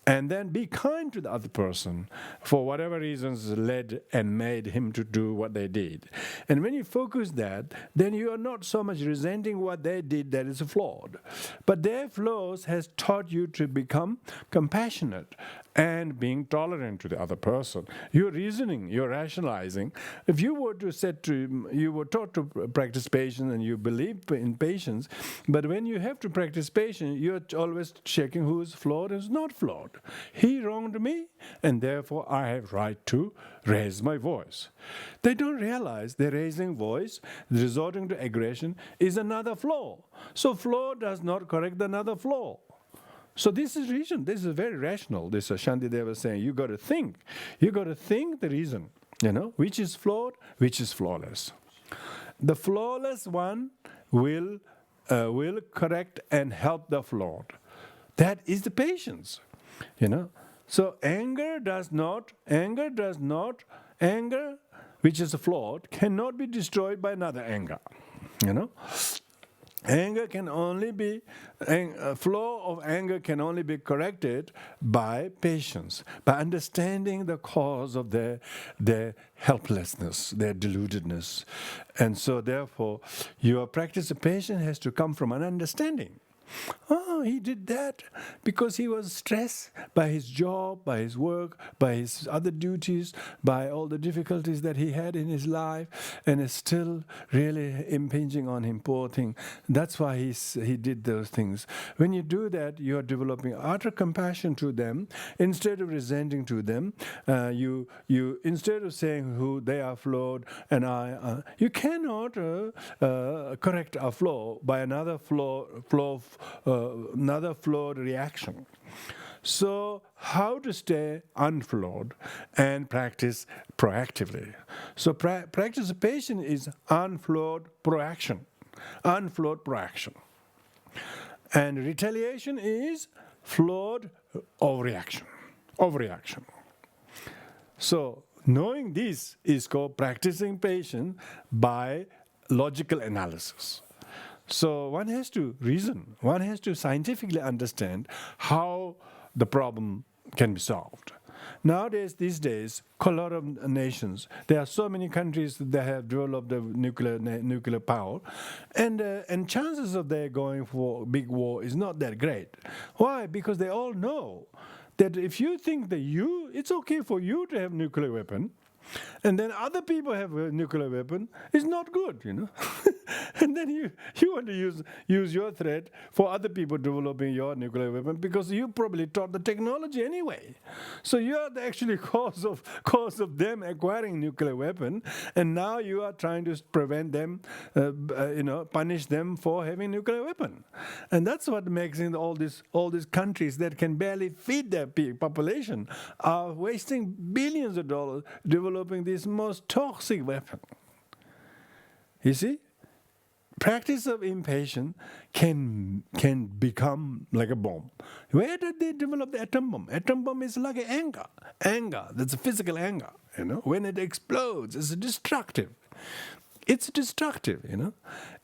And then be kind to the other person for whatever reasons led and made him to do what they did. And when you focus that, then you are not so much resenting what they did that is flawed. But their flaws has taught you to become compassionate and being tolerant to the other person. You're reasoning, you're rationalizing. If you were you were taught to practice patience and you believe in patience, but when you have to practice patience, you're always checking who is flawed and who's not flawed. He wronged me, and therefore I have right to raise my voice. They don't realize they're raising voice, resorting to aggression is another flaw. So flaw does not correct another flaw. So this is reason. This is very rational. This is Shantideva saying, you got to think. You got to think the reason, which is flawed, which is flawless. The flawless one will correct and help the flawed. That is the patience, So anger, which is flawed, cannot be destroyed by another anger, Anger can only be, flow of anger can only be corrected by patience, by understanding the cause of their helplessness, their deludedness. And so therefore, your practice of patience has to come from an understanding. Oh, he did that because he was stressed by his job, by his work, by his other duties, by all the difficulties that he had in his life, and is still really impinging on him, poor thing. That's why he did those things. When you do that, you are developing utter compassion to them. Instead of resenting to them, you instead of saying who they are flawed and you cannot correct a flaw by another another flawed reaction. So how to stay unflawed and practice proactively. So practice of patience is unflawed proaction. Unflawed proaction. And retaliation is flawed overreaction. Overreaction. So knowing this is called practicing patience by logical analysis. So one has to reason, one has to scientifically understand how the problem can be solved. Nowadays, these days, a lot of nations, there are so many countries that have developed the nuclear power, and chances of their going for a big war is not that great. Why? Because they all know that if you think that it's okay for you to have nuclear weapon, and then other people have a nuclear weapon, it's not good, And then you want to use your threat for other people developing your nuclear weapon because you probably taught the technology anyway. So you are the actually cause of them acquiring nuclear weapon, and now you are trying to prevent them, punish them for having nuclear weapon. And that's what makes all these countries that can barely feed their population are wasting billions of dollars developing this most toxic weapon. You see? Practice of impatience can become like a bomb. Where did they develop the atom bomb? Atom bomb is like anger. Anger, that's a physical anger. When it explodes, it's destructive. It's destructive,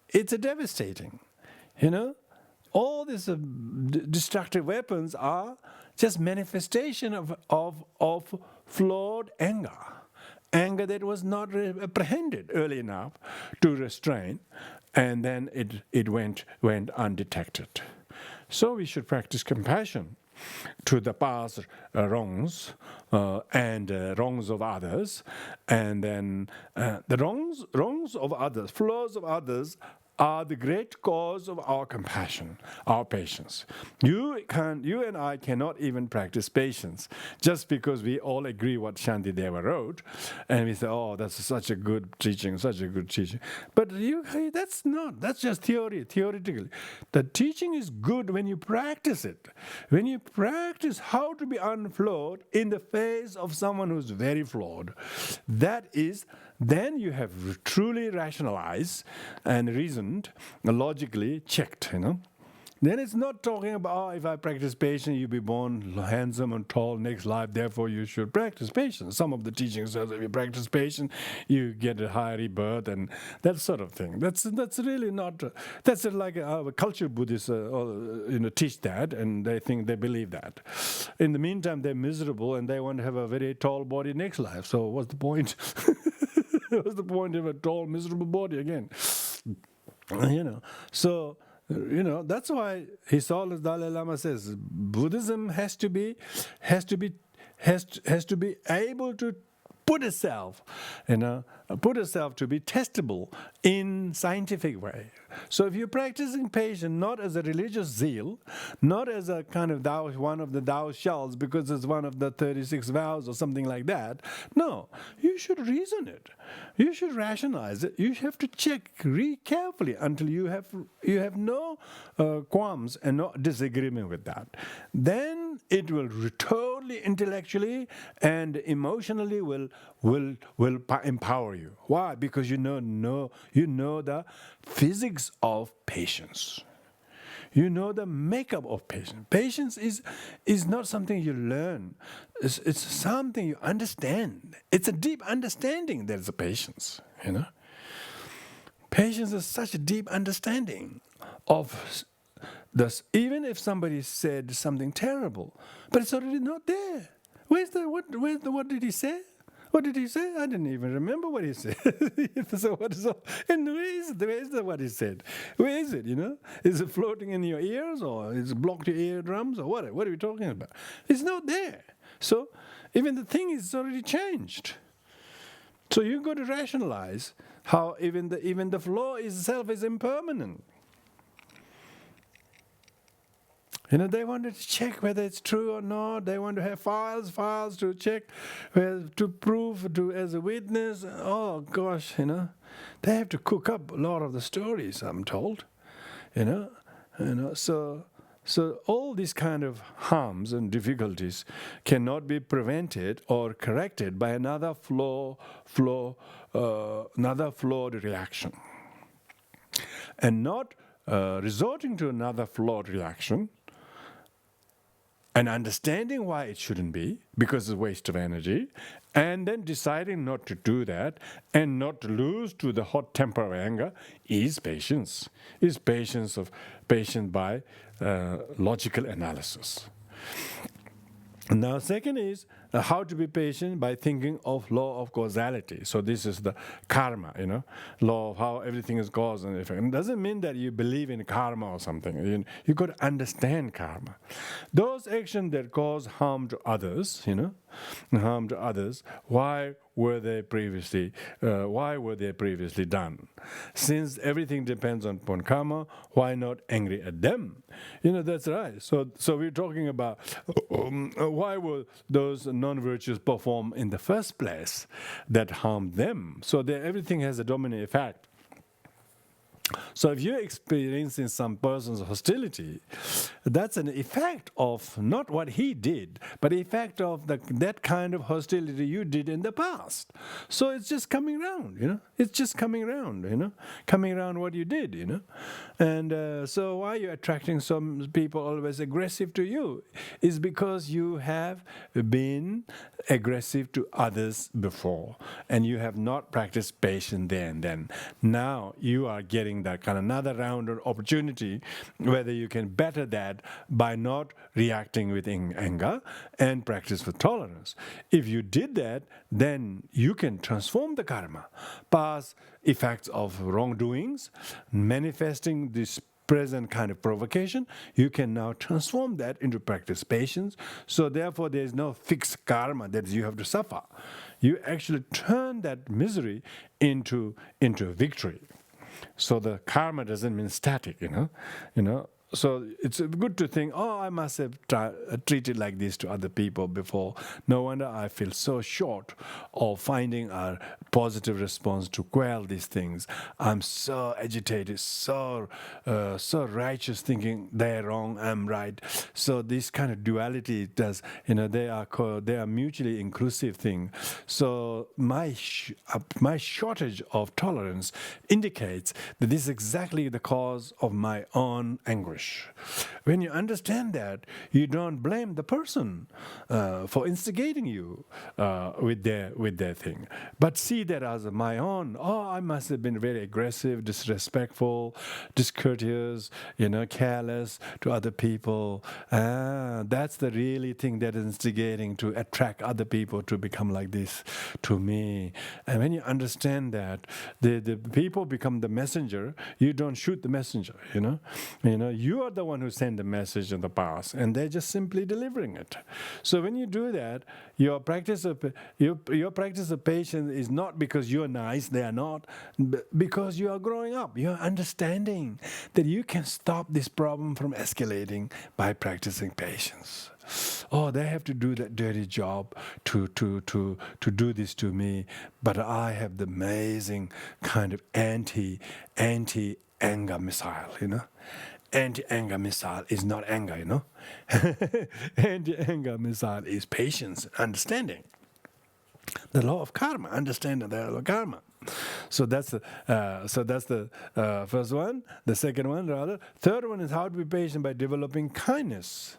It's devastating. All these destructive weapons are just manifestation of flawed anger. anger that was not apprehended early enough to restrain, and then it went undetected. So we should practice compassion to the past wrongs and wrongs of others, and then the wrongs of others, flaws of others, are the great cause of our compassion, our patience. You and I cannot even practice patience just because we all agree what Shantideva wrote, and we say, "Oh, that's such a good teaching, such a good teaching." But that's just theory. Theoretically, the teaching is good when you practice it. When you practice how to be unflawed in the face of someone who's very flawed, then you have truly rationalized and reasoned, logically checked, Then it's not talking about, if I practice patience, you'll be born handsome and tall next life, therefore you should practice patience. Some of the teachings says if you practice patience, you get a higher rebirth and that sort of thing. That's really not, that's like culture Buddhists teach that, and they believe that. In the meantime, they're miserable and they want to have a very tall body next life. So what's the point? What's the point of a tall, miserable body again? So, that's why His Holiness Dalai Lama says Buddhism has to be able to put itself to be testable in scientific way. So if you're practicing patience not as a religious zeal, not as a kind of one of the Tao shells because it's one of the 36 vows or something like that, no, you should reason it. You should rationalize it. You have to check carefully until you have no qualms and no disagreement with that. Then it will totally intellectually and emotionally will empower you. Why? Because you know the physics of patience. You know the makeup of patience. Patience is not something you learn. It's something you understand. It's a deep understanding. There's a patience. Patience is such a deep understanding of this. Even if somebody said something terrible, but it's already not there. What did he say? What did he say? I didn't even remember what he said. So what is all? And where is what he said? Where is it? Is it floating in your ears, or is it blocked your eardrums, or what? What are we talking about? It's not there. So even the thing is already changed. So you've got to rationalize how even the flaw itself is impermanent. They wanted to check whether it's true or not. They want to have files to check, to prove as a witness. Oh gosh, they have to cook up a lot of the stories, I'm told. So all these kind of harms and difficulties cannot be prevented or corrected by another another flawed reaction, and not resorting to another flawed reaction. And understanding why it shouldn't be, because it's a waste of energy, and then deciding not to do that and not to lose to the hot temper of anger is patience. Is patience by logical analysis. Now, second is how to be patient by thinking of law of causality. So this is the karma, law of how everything is cause and effect. It doesn't mean that you believe in karma or something. You got to understand karma. Those actions that cause harm to others, why were they previously done? Since everything depends upon karma, why not angry at them? That's right. So we're talking about why were those non-virtues performed in the first place that harmed them? So everything has a domino effect. So if you're experiencing some person's hostility, that's an effect of not what he did, but the effect of that kind of hostility you did in the past. So it's just coming around, It's just coming around, Coming around what you did, And so why you're attracting some people always aggressive to you is because you have been aggressive to others before, and you have not practiced patience there and then. Now you are getting that kind of another round of opportunity whether you can better that by not reacting with anger and practice with tolerance. If you did that, then you can transform the karma, past effects of wrongdoings, manifesting this present kind of provocation. You can now transform that into practice patience. So therefore there is no fixed karma that you have to suffer. You actually turn that misery into victory. So the karma doesn't mean static, you know. So it's good to think, oh, I must have treated like this to other people before. No wonder I feel so short of finding a positive response to quell these things. I'm so agitated, so righteous, thinking they're wrong, I'm right. So this kind of duality does, they are mutually inclusive thing. So my shortage of tolerance indicates that this is exactly the cause of my own anguish. When you understand that, you don't blame the person for instigating you with their thing, but see that as my own. Oh, I must have been very aggressive, disrespectful, discourteous, careless to other people. That's the really thing that is instigating to attract other people to become like this to me. And when you understand that, the people become the messenger. You don't shoot the messenger. You are the one who sent the message in the past, and they're just simply delivering it. So when you do that, your practice of patience is not because you're nice, they are not, because you are growing up. You're understanding that you can stop this problem from escalating by practicing patience. Oh, they have to do that dirty job to do this to me, but I have the amazing kind of anti-anger missile, Anti-anger missile is not anger, Anti-anger missile is patience, understanding. The law of karma, understanding the law of karma. So that's the first one. The second one, rather. Third one is how to be patient by developing kindness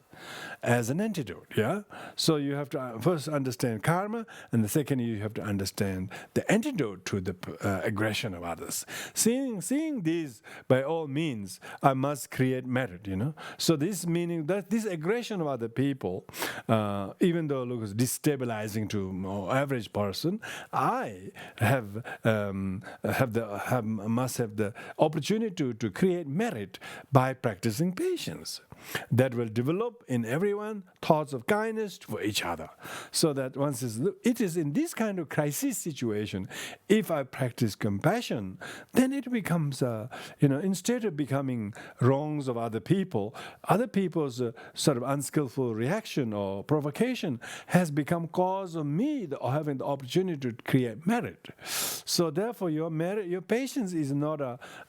as an antidote. Yeah. So you have to first understand karma, and the second you have to understand the antidote to the aggression of others. Seeing these, by all means, I must create merit. So this meaning that this aggression of other people, even though it looks destabilizing to an average person, I must have the opportunity to create merit by practicing patience. That will develop in everyone thoughts of kindness for each other. So that it is in this kind of crisis situation, if I practice compassion, then it becomes, instead of becoming wrongs of other people's sort of unskillful reaction or provocation has become cause of me having the opportunity to create merit. So therefore, your patience is not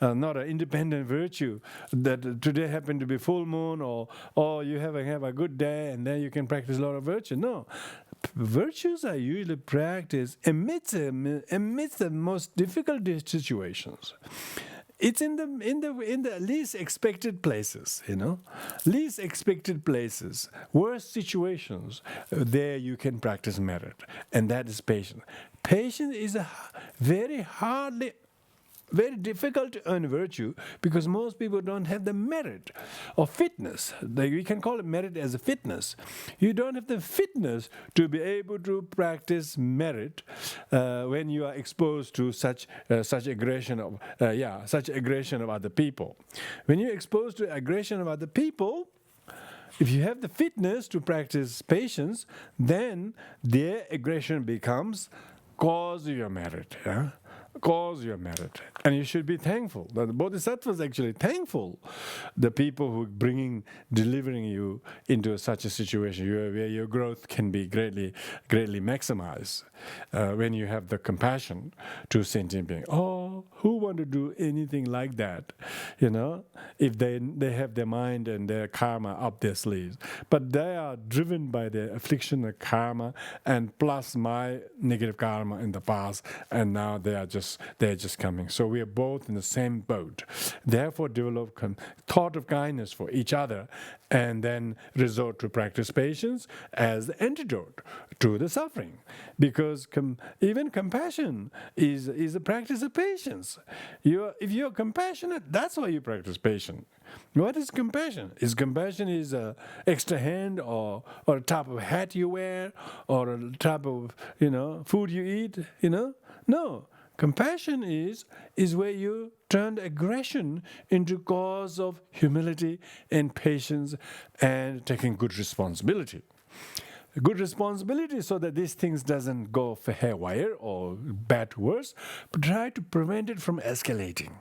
an independent virtue that today happened to be full moon, or you have a good day and then you can practice a lot of virtue. No, virtues are usually practiced amidst the most difficult situations. It's in the least expected places, least expected places, worst situations. There you can practice merit, and that is patience. Patience is a very difficult to earn virtue because most people don't have the merit or fitness. We can call it merit as a fitness. You don't have the fitness to be able to practice merit when you are exposed to such aggression of other people. When you're exposed to aggression of other people, if you have the fitness to practice patience, then their aggression becomes cause of your merit. Yeah? Cause your merit, and you should be thankful. The Bodhisattva is actually thankful. The people who delivering you into such a situation where your growth can be greatly maximized when you have the compassion to sentient being. Oh, who want to do anything like that? If they have their mind and their karma up their sleeves, but they are driven by their affliction of karma and plus my negative karma in the past, and now they're just coming. So we are both in the same boat. Therefore, develop thought of kindness for each other, and then resort to practice patience as the antidote to the suffering. Because even compassion is a practice of patience. patience. If you're compassionate, that's why you practice patience. What is compassion? Is compassion extra hand or a type of hat you wear or a type of food you eat? No. Compassion is where you turn aggression into cause of humility and patience and taking good responsibility. Good responsibility so that these things doesn't go for haywire or bad to worse, but try to prevent it from escalating.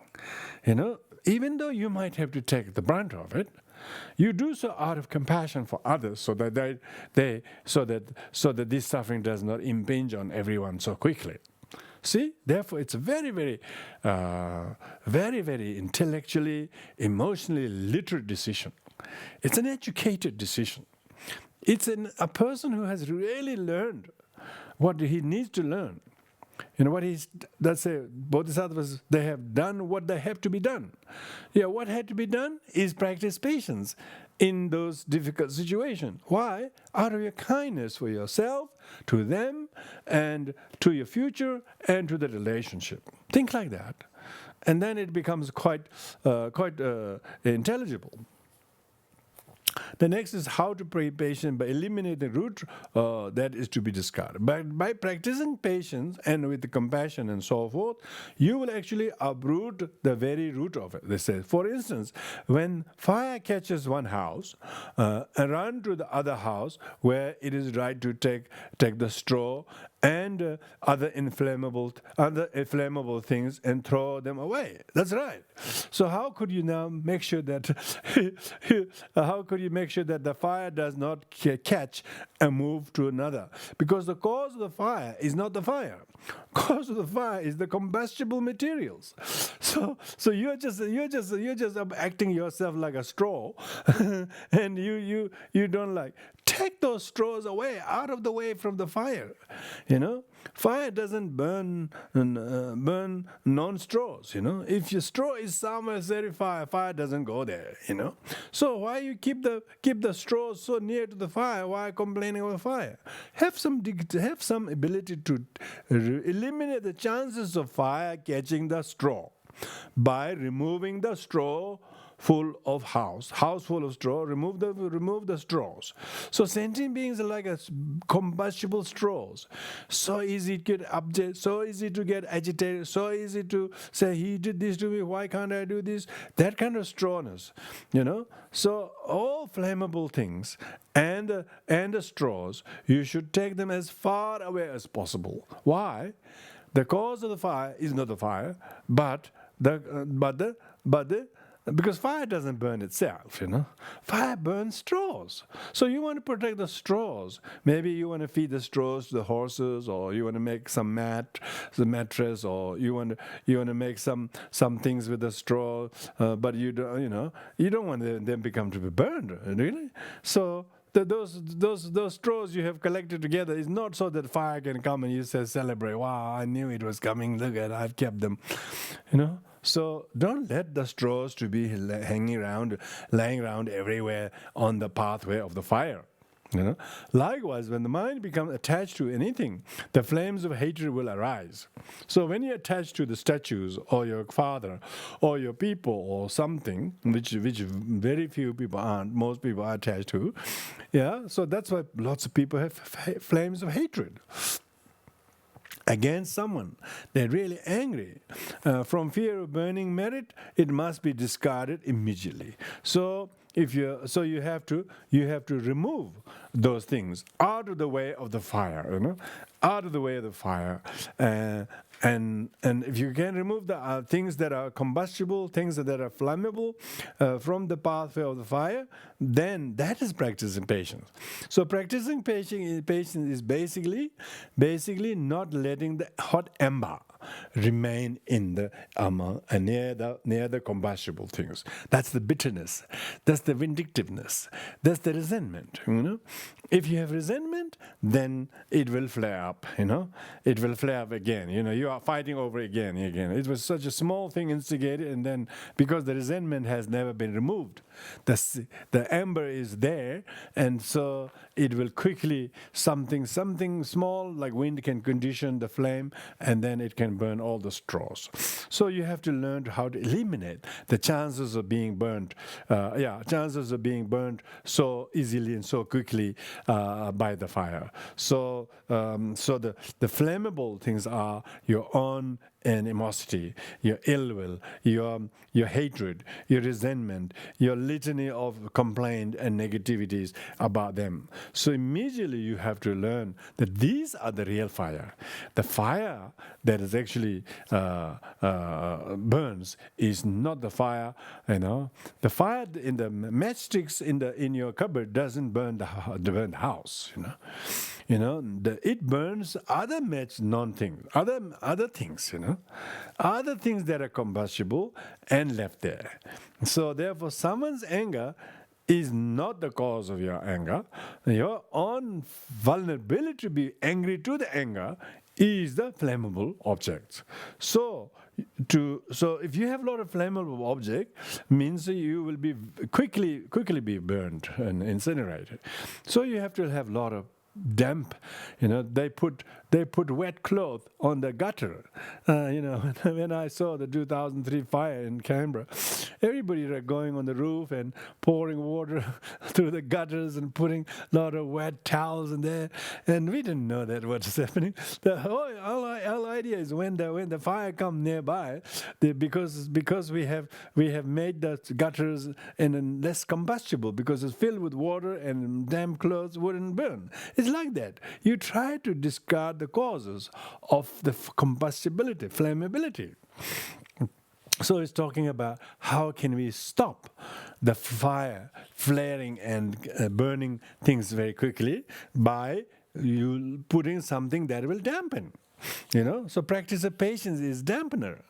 Even though you might have to take the brunt of it, you do so out of compassion for others, so that this suffering does not impinge on everyone so quickly. See, therefore, it's a very, very, very, very intellectually, emotionally literate decision. It's an educated decision. It's a person who has really learned what he needs to learn. Let's say Bodhisattvas, they have done what they have to be done. What had to be done is practice patience in those difficult situations. Why? Out of your kindness for yourself, to them, and to your future, and to the relationship. Think like that. And then it becomes quite intelligible. The next is how to pray patient by eliminating the root that is to be discarded. By practicing patience and with the compassion and so forth, you will actually uproot the very root of it. They say, for instance, when fire catches one house, and run to the other house where it is right to take the straw and other inflammable things and throw them away. That's right. So how could you now make sure that the fire does not catch and move to another? Because the cause of the fire is not the fire. Cause of the fire is the combustible materials. So you're just acting yourself like a straw, and you don't take those straws away, out of the way from the fire. Fire doesn't burn non-straws. If your straw is somewhere very fire doesn't go there. So why you keep the straws so near to the fire? Why complaining about fire? Have some ability to eliminate the chances of fire catching the straw by removing the straw full of house full of straw, remove the straws. So sentient beings are like combustible straws. So easy to get upset, so easy to get agitated, so easy to say, he did this to me, why can't I do this? That kind of strawness, So all flammable things and the straws, you should take them as far away as possible. Why? The cause of the fire is not the fire, because fire doesn't burn itself, Fire burns straws. So you want to protect the straws. Maybe you want to feed the straws to the horses, or you want to make some mattress, or you want to make some things with the straw, but you don't want them become to be burned, really. So those straws you have collected together is not so that fire can come and you say, celebrate, wow, I knew it was coming, look at it, I've kept them, So don't let the straws to be laying around everywhere on the pathway of the fire. Likewise, when the mind becomes attached to anything, the flames of hatred will arise. So when you're attached to the statues or your father or your people or something, which very few people aren't, most people are attached to, so that's why lots of people have flames of hatred against someone. They're really angry. From fear of burning merit, it must be discarded immediately. So you have to remove those things out of the way of the fire, out of the way of the fire. And if you can remove the things that are combustible, things that are flammable from the pathway of the fire, then that is practicing patience. So practicing patience is basically not letting the hot ember remain in the near the combustible things. That's the bitterness. That's the vindictiveness. That's the resentment. If you have resentment, then it will flare up, It will flare up again. You are fighting over again. It was such a small thing instigated, and then because the resentment has never been removed, the ember is there, and so it will quickly, something small like wind can condition the flame, and then it can burn all the straws. So you have to learn how to eliminate the chances of being burnt, so easily and so quickly by the fire. So the flammable things are your own animosity, your ill will, your hatred, your resentment, your litany of complaint and negativities about them. So immediately you have to learn that these are the real fire. The fire that is actually burns is not the fire. The fire in the matchsticks in your cupboard doesn't burn the house. It burns other non-things, other things, other things that are combustible and left there. So therefore, someone's anger is not the cause of your anger. Your own vulnerability to be angry to the anger is the flammable object. So if you have a lot of flammable object, means you will be quickly be burned and incinerated. So you have to have a lot of damp. They put wet cloth on the gutter. When I saw the 2003 fire in Canberra, everybody were going on the roof and pouring water through the gutters and putting a lot of wet towels in there, and we didn't know that what was happening. The whole idea is when the fire comes nearby, because we have made the gutters and less combustible because it's filled with water and damp clothes wouldn't burn. It's like that. You try to discard the causes of the combustibility, flammability. So it's talking about how can we stop the fire flaring and burning things very quickly by you putting something that will dampen. So practice of patience is dampener.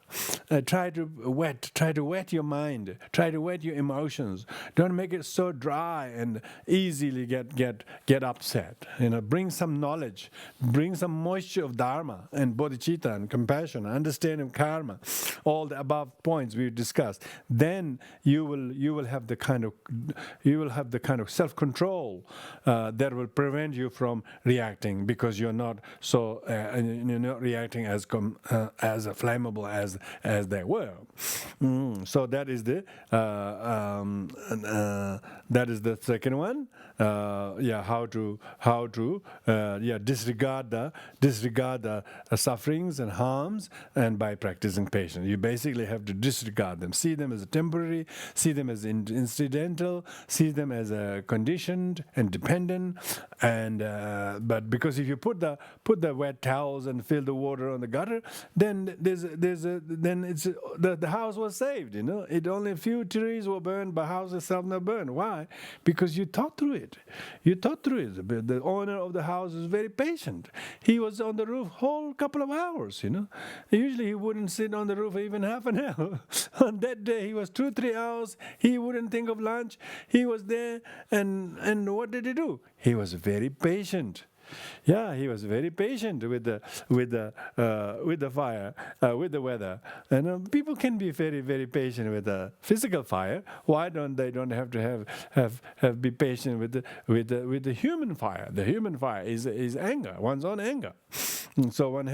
Try to wet your mind. Try to wet your emotions. Don't make it so dry and easily get upset. Bring some knowledge. Bring some moisture of Dharma and bodhicitta and compassion, understanding of karma, all the above points we discussed. Then you will have the kind of self-control that will prevent you from reacting, because you're not so not reacting as flammable as they were. So that is the second one. How to disregard the sufferings and harms, and by practicing patience. You basically have to disregard them, see them as temporary, see them as incidental, see them as conditioned and dependent. And but because if you put the wet towels and fill the water on the gutter, then the house was saved. It only a few trees were burned, but house itself not burned. Why? Because you thought through it. The owner of the house is very patient. He was on the roof whole couple of hours. Usually he wouldn't sit on the roof even half an hour. On that day he was 2-3 hours. He wouldn't think of lunch. He was there, and what did he do? He was very patient. Yeah, he was very patient with the fire, with the weather. And people can be very, very patient with the physical fire. Why don't they have to be patient with the human fire? The human fire is anger, one's own anger. So one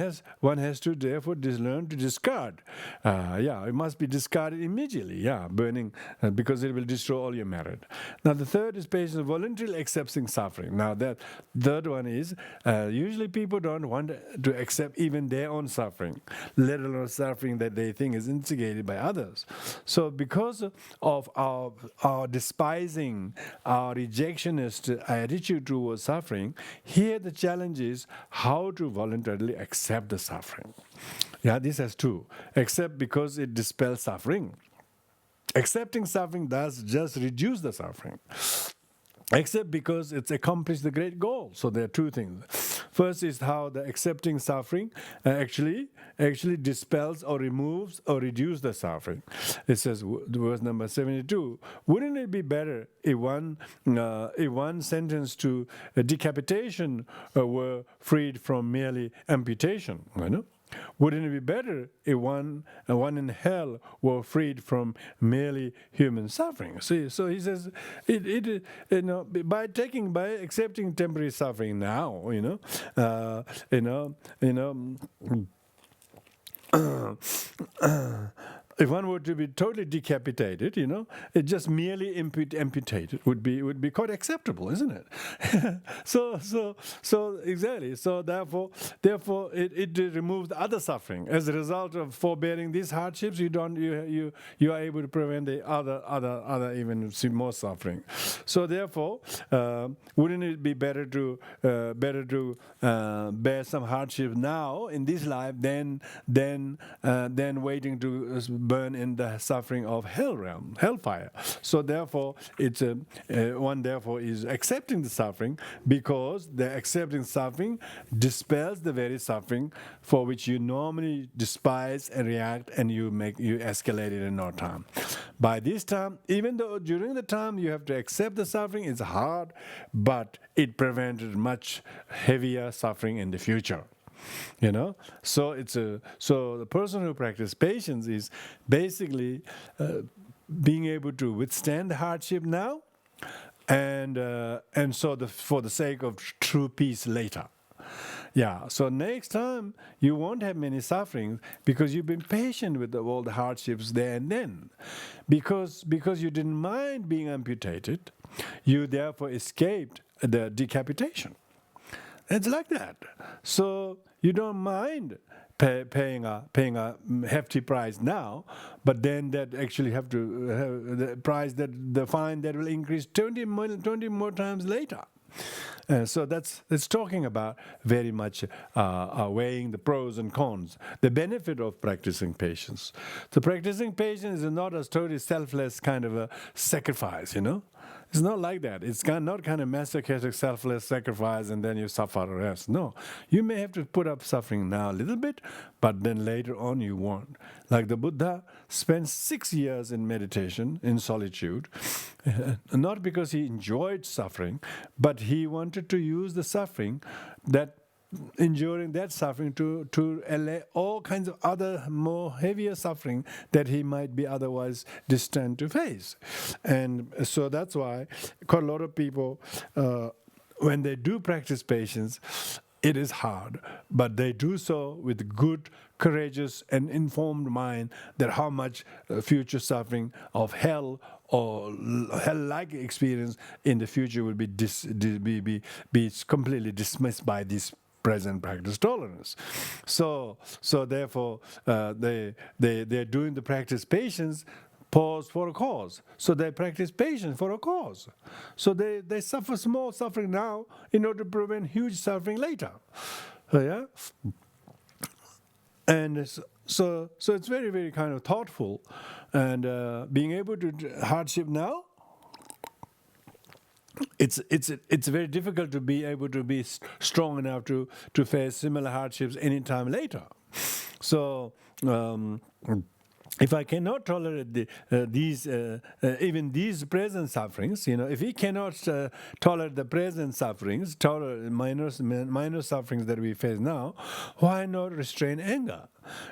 has to therefore learn to discard. It must be discarded immediately. Burning, because it will destroy all your merit. Now the third is patience, voluntarily accepting suffering. Now that third one is usually people don't want to accept even their own suffering, let alone suffering that they think is instigated by others. So because of our despising, our rejectionist attitude towards suffering, here the challenge is how to voluntarily accept the suffering. This has two. Accept because it dispels suffering. Accepting suffering does just reduce the suffering. except because it's accomplished the great goal. So there are two things. First is how the accepting suffering actually dispels or removes or reduces the suffering. It says, verse number 72, wouldn't it be better if one sentenced to decapitation were freed from merely amputation? You know? Wouldn't it be better if one in hell were freed from merely human suffering? See, so he says, by accepting temporary suffering now, if one were to be totally decapitated, it just merely amputated would be quite acceptable, isn't it? So exactly. So therefore, it removes the other suffering. As a result of forbearing these hardships, you are able to prevent the other even more suffering. So therefore, wouldn't it be better to bear some hardship now in this life than waiting to burn in the suffering of hellfire? So therefore, it's one therefore is accepting the suffering, because the accepting suffering dispels the very suffering for which you normally despise and react, and you escalate it in no time. By this time, even though during the time you have to accept the suffering, it's hard, but it prevented much heavier suffering in the future. So the person who practices patience is basically being able to withstand the hardship now, and so for the sake of true peace later. Yeah. So next time you won't have many sufferings because you've been patient with all the hardships there and then, because you didn't mind being amputated, you therefore escaped the decapitation. It's like that. So you don't mind paying a hefty price now, but then that actually have to have the price, the fine that will increase 20 more times later. So that's talking about very much weighing the pros and cons, the benefit of practicing patience. So practicing patience is not a totally selfless kind of a sacrifice, It's not like that. It's not kind of masochistic, selfless sacrifice and then you suffer the rest. No. You may have to put up suffering now a little bit, but then later on you won't. Like the Buddha spent 6 years in meditation, in solitude, not because he enjoyed suffering, but he wanted to use the suffering, enduring that suffering to allay all kinds of other more heavier suffering that he might be otherwise destined to face. And so that's why quite a lot of people, when they do practice patience, it is hard, but they do so with good, courageous, and informed mind that how much future suffering of hell or hell-like experience in the future will be completely dismissed by this present practice tolerance. So therefore, they're doing the practice patience pause for a cause. So they practice patience for a cause. So they suffer small suffering now in order to prevent huge suffering later. Yeah. And so it's very, very kind of thoughtful, and being able to hardship now. It's very difficult to be able to be strong enough to face similar hardships anytime later. So if I cannot tolerate even these present sufferings, if we cannot tolerate the present sufferings, tolerate minor sufferings that we face now, why not restrain anger,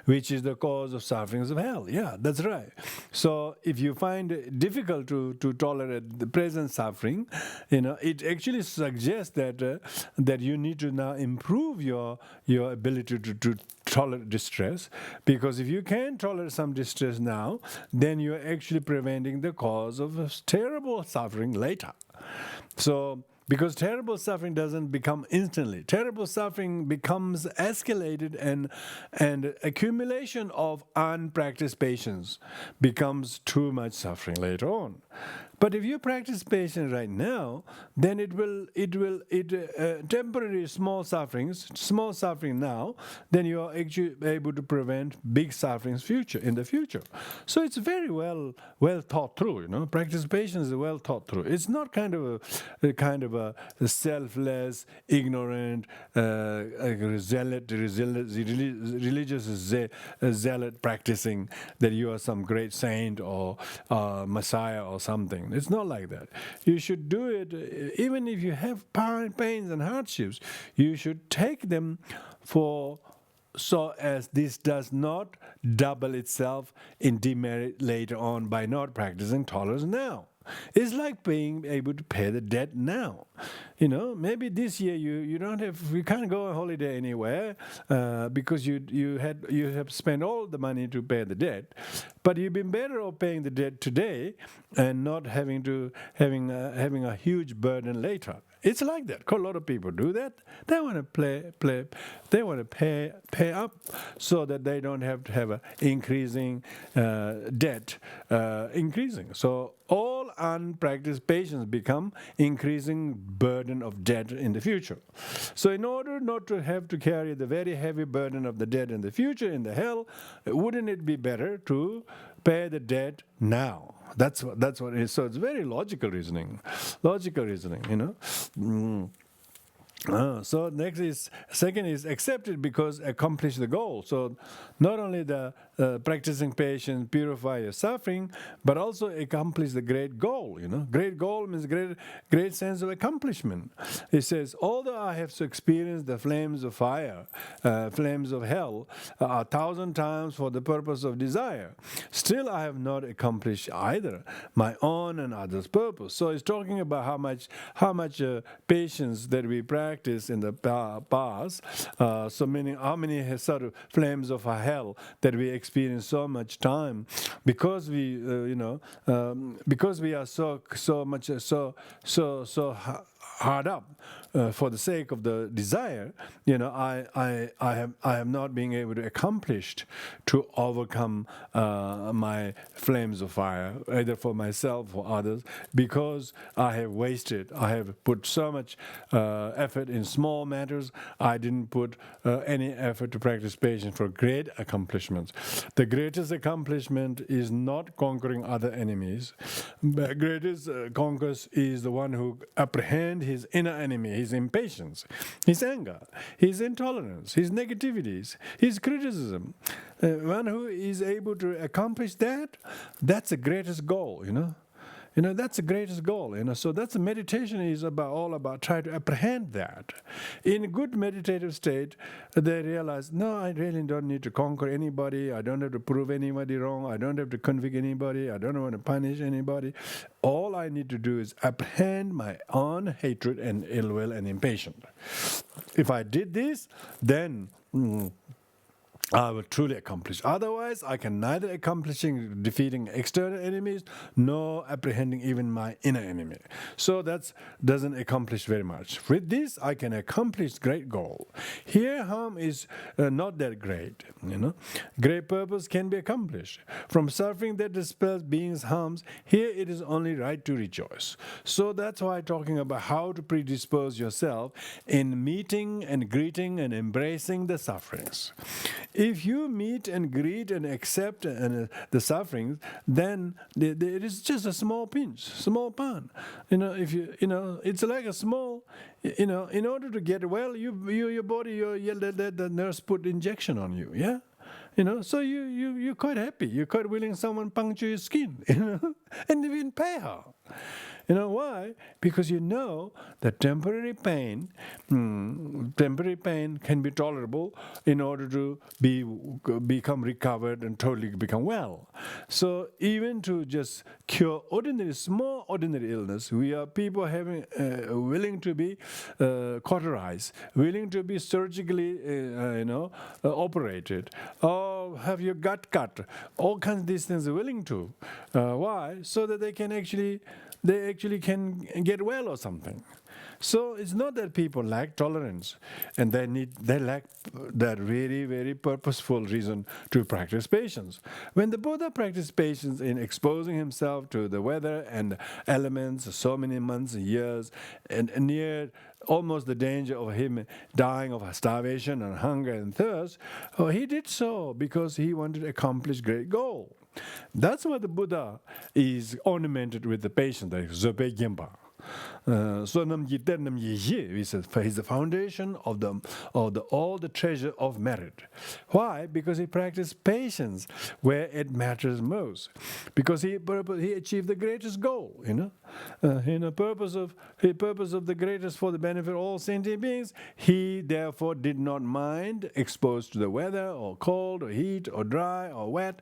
which is the cause of sufferings of hell? Yeah, that's right. So if you find it difficult to tolerate the present suffering, it actually suggests that you need to now improve your ability to tolerate distress, because if you can tolerate some distress now, then you're actually preventing the cause of terrible suffering later. So because terrible suffering doesn't become instantly. Terrible suffering becomes escalated, and accumulation of unpracticed patience becomes too much suffering later on. But if you practice patience right now, then temporary small suffering now, then you are actually able to prevent big sufferings in the future. So it's very well thought through. Practice patience is well thought through. It's not kind of a selfless, ignorant, religious zealot practicing that you are some great saint or Messiah or something. It's not like that. You should do it, even if you have pains and hardships, you should take them so as this does not double itself in demerit later on by not practicing tolerance now. It's like being able to pay the debt now. Maybe this year you can't go on holiday anywhere because you have spent all the money to pay the debt, but you've been better off paying the debt today and not having a huge burden later. It's like that. A lot of people do that. They want to they want to pay up so that they don't have to have an increasing debt increasing. So all unpracticed patience become increasing burden of debt in the future. So in order not to have to carry the very heavy burden of the debt in the future, in the hell, wouldn't it be better to pay the debt now? That's what it is. So it's very logical reasoning. So second is accept it because accomplish the goal. So not only the practicing patience purify your suffering, but also accomplish the great goal. Great goal means great sense of accomplishment. It says, although I have experienced the flames of fire, flames of hell 1,000 times for the purpose of desire, still I have not accomplished either my own and others' purpose. So it's talking about how much patience that we practice in the past. So meaning how many sort of flames of hell that we experience so much time because we because we are so hard up for the sake of the desire. I have not been able to accomplish to overcome my flames of fire, either for myself or others, because I have put so much effort in small matters. I didn't put any effort to practice patience for great accomplishments. The greatest accomplishment is not conquering other enemies. The greatest conquest is the one who apprehends his inner enemy, his impatience, his anger, his intolerance, his negativities, his criticism. One who is able to accomplish that's the greatest goal, that's the greatest goal, So that's the meditation is all about trying to apprehend that. In a good meditative state, they realize, no, I really don't need to conquer anybody. I don't have to prove anybody wrong. I don't have to convict anybody. I don't want to punish anybody. All I need to do is apprehend my own hatred and ill will and impatience. If I did this, then I will truly accomplish. Otherwise, I can neither accomplishing defeating external enemies nor apprehending even my inner enemy. So that doesn't accomplish very much. With this, I can accomplish great goal. Here, harm is not that great. Great purpose can be accomplished. From suffering that dispels beings' harms, here it is only right to rejoice. So that's why talking about how to predispose yourself in meeting and greeting and embracing the sufferings. If you meet and greet and accept the sufferings, then it is just a small pinch, small pan. If it's like a small. In order to get well, your body, let the nurse put injection on you. Yeah. So you're quite happy. You're quite willing someone puncture your skin. And even pay her. Why? Because that temporary pain can be tolerable in order to become recovered and totally become well. So even to just cure small ordinary illness, we are people willing to be cauterized, willing to be surgically, operated, or have your gut cut. All kinds of these things are willing to. Why? So that they actually can get well or something. So it's not that people lack tolerance, and they lack that very, very purposeful reason to practice patience. When the Buddha practiced patience in exposing himself to the weather and elements so many months and years, and near almost the danger of him dying of starvation and hunger and thirst, he did so because he wanted to accomplish great goal. That's why the Buddha is ornamented with the patience, like Zope Gyempa. So nam yi ten nam yi yi, we said, he's the foundation of all the treasure of merit. Why? Because he practiced patience where it matters most. Because he achieved the greatest goal, in a purpose of the greatest for the benefit of all sentient beings. He therefore did not mind exposed to the weather or cold or heat or dry or wet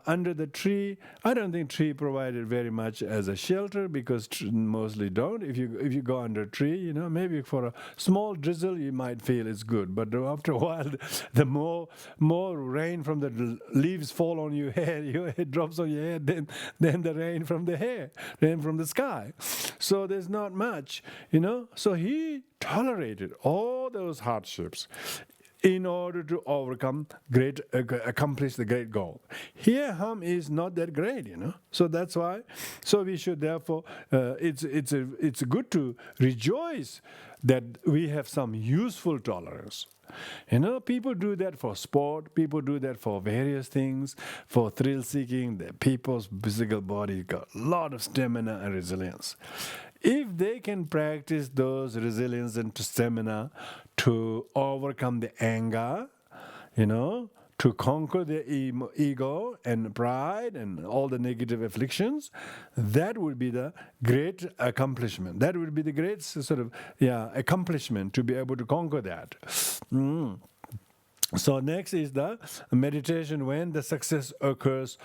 under the tree. I don't think tree provided very much as a shelter, because mostly don't. If you go under a tree, maybe for a small drizzle you might feel it's good, but after a while, the more rain from the leaves fall on your hair, it drops on your head, then the rain from the sky. So there's not much, So he tolerated all those hardships in order to accomplish the great goal. Here, harm is not that great, So that's why. So we should therefore, it's good to rejoice that we have some useful tolerance. People do that for sport. People do that for various things, for thrill seeking. The people's physical body got a lot of stamina and resilience. If they can practice those resilience and stamina to overcome the anger, to conquer the ego and pride and all the negative afflictions, that would be the great accomplishment. That would be the great accomplishment, to be able to conquer that. So next is the meditation when the success occurs.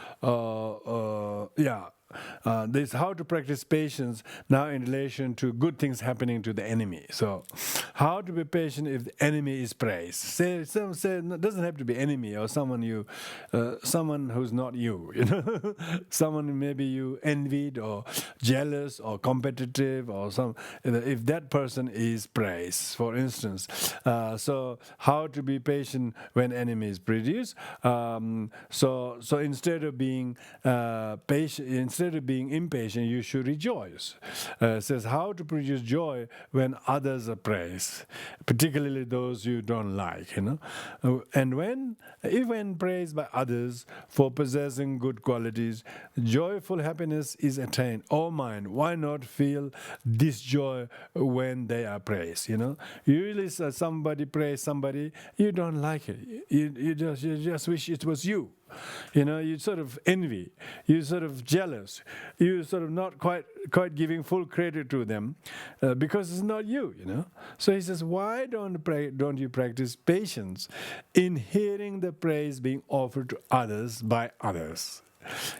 This how to practice patience now in relation to good things happening to the enemy. So, how to be patient if the enemy is praised? Say it doesn't have to be enemy or someone who's not you. Someone maybe you envied or jealous or competitive or some. If that person is praised, for instance. So how to be patient when enemy is produced? So instead of being patient, instead of being impatient, you should rejoice. Says how to produce joy when others are praised, particularly those you don't like, And when praised by others for possessing good qualities, joyful happiness is attained. Oh mind, why not feel this joy when they are praised? Usually somebody praise somebody, you don't like it. You just wish it was you. You sort of envy, you sort of jealous, you sort of not quite giving full credit to them because it's not you, So he says, why don't you practice patience in hearing the praise being offered to others by others?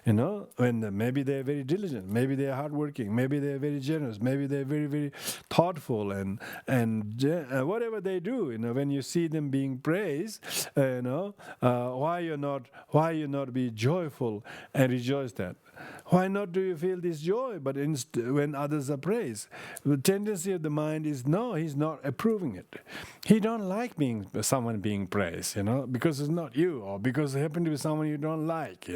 When maybe they're very diligent, maybe they're hardworking, maybe they're very generous, maybe they're very, very thoughtful, and whatever they do, when you see them being praised, why you not be joyful and rejoice that? Why not do you feel this joy? But when others are praised, the tendency of the mind is no, he's not approving it. He don't like someone being praised, because it's not you, or because it happened to be someone you don't like,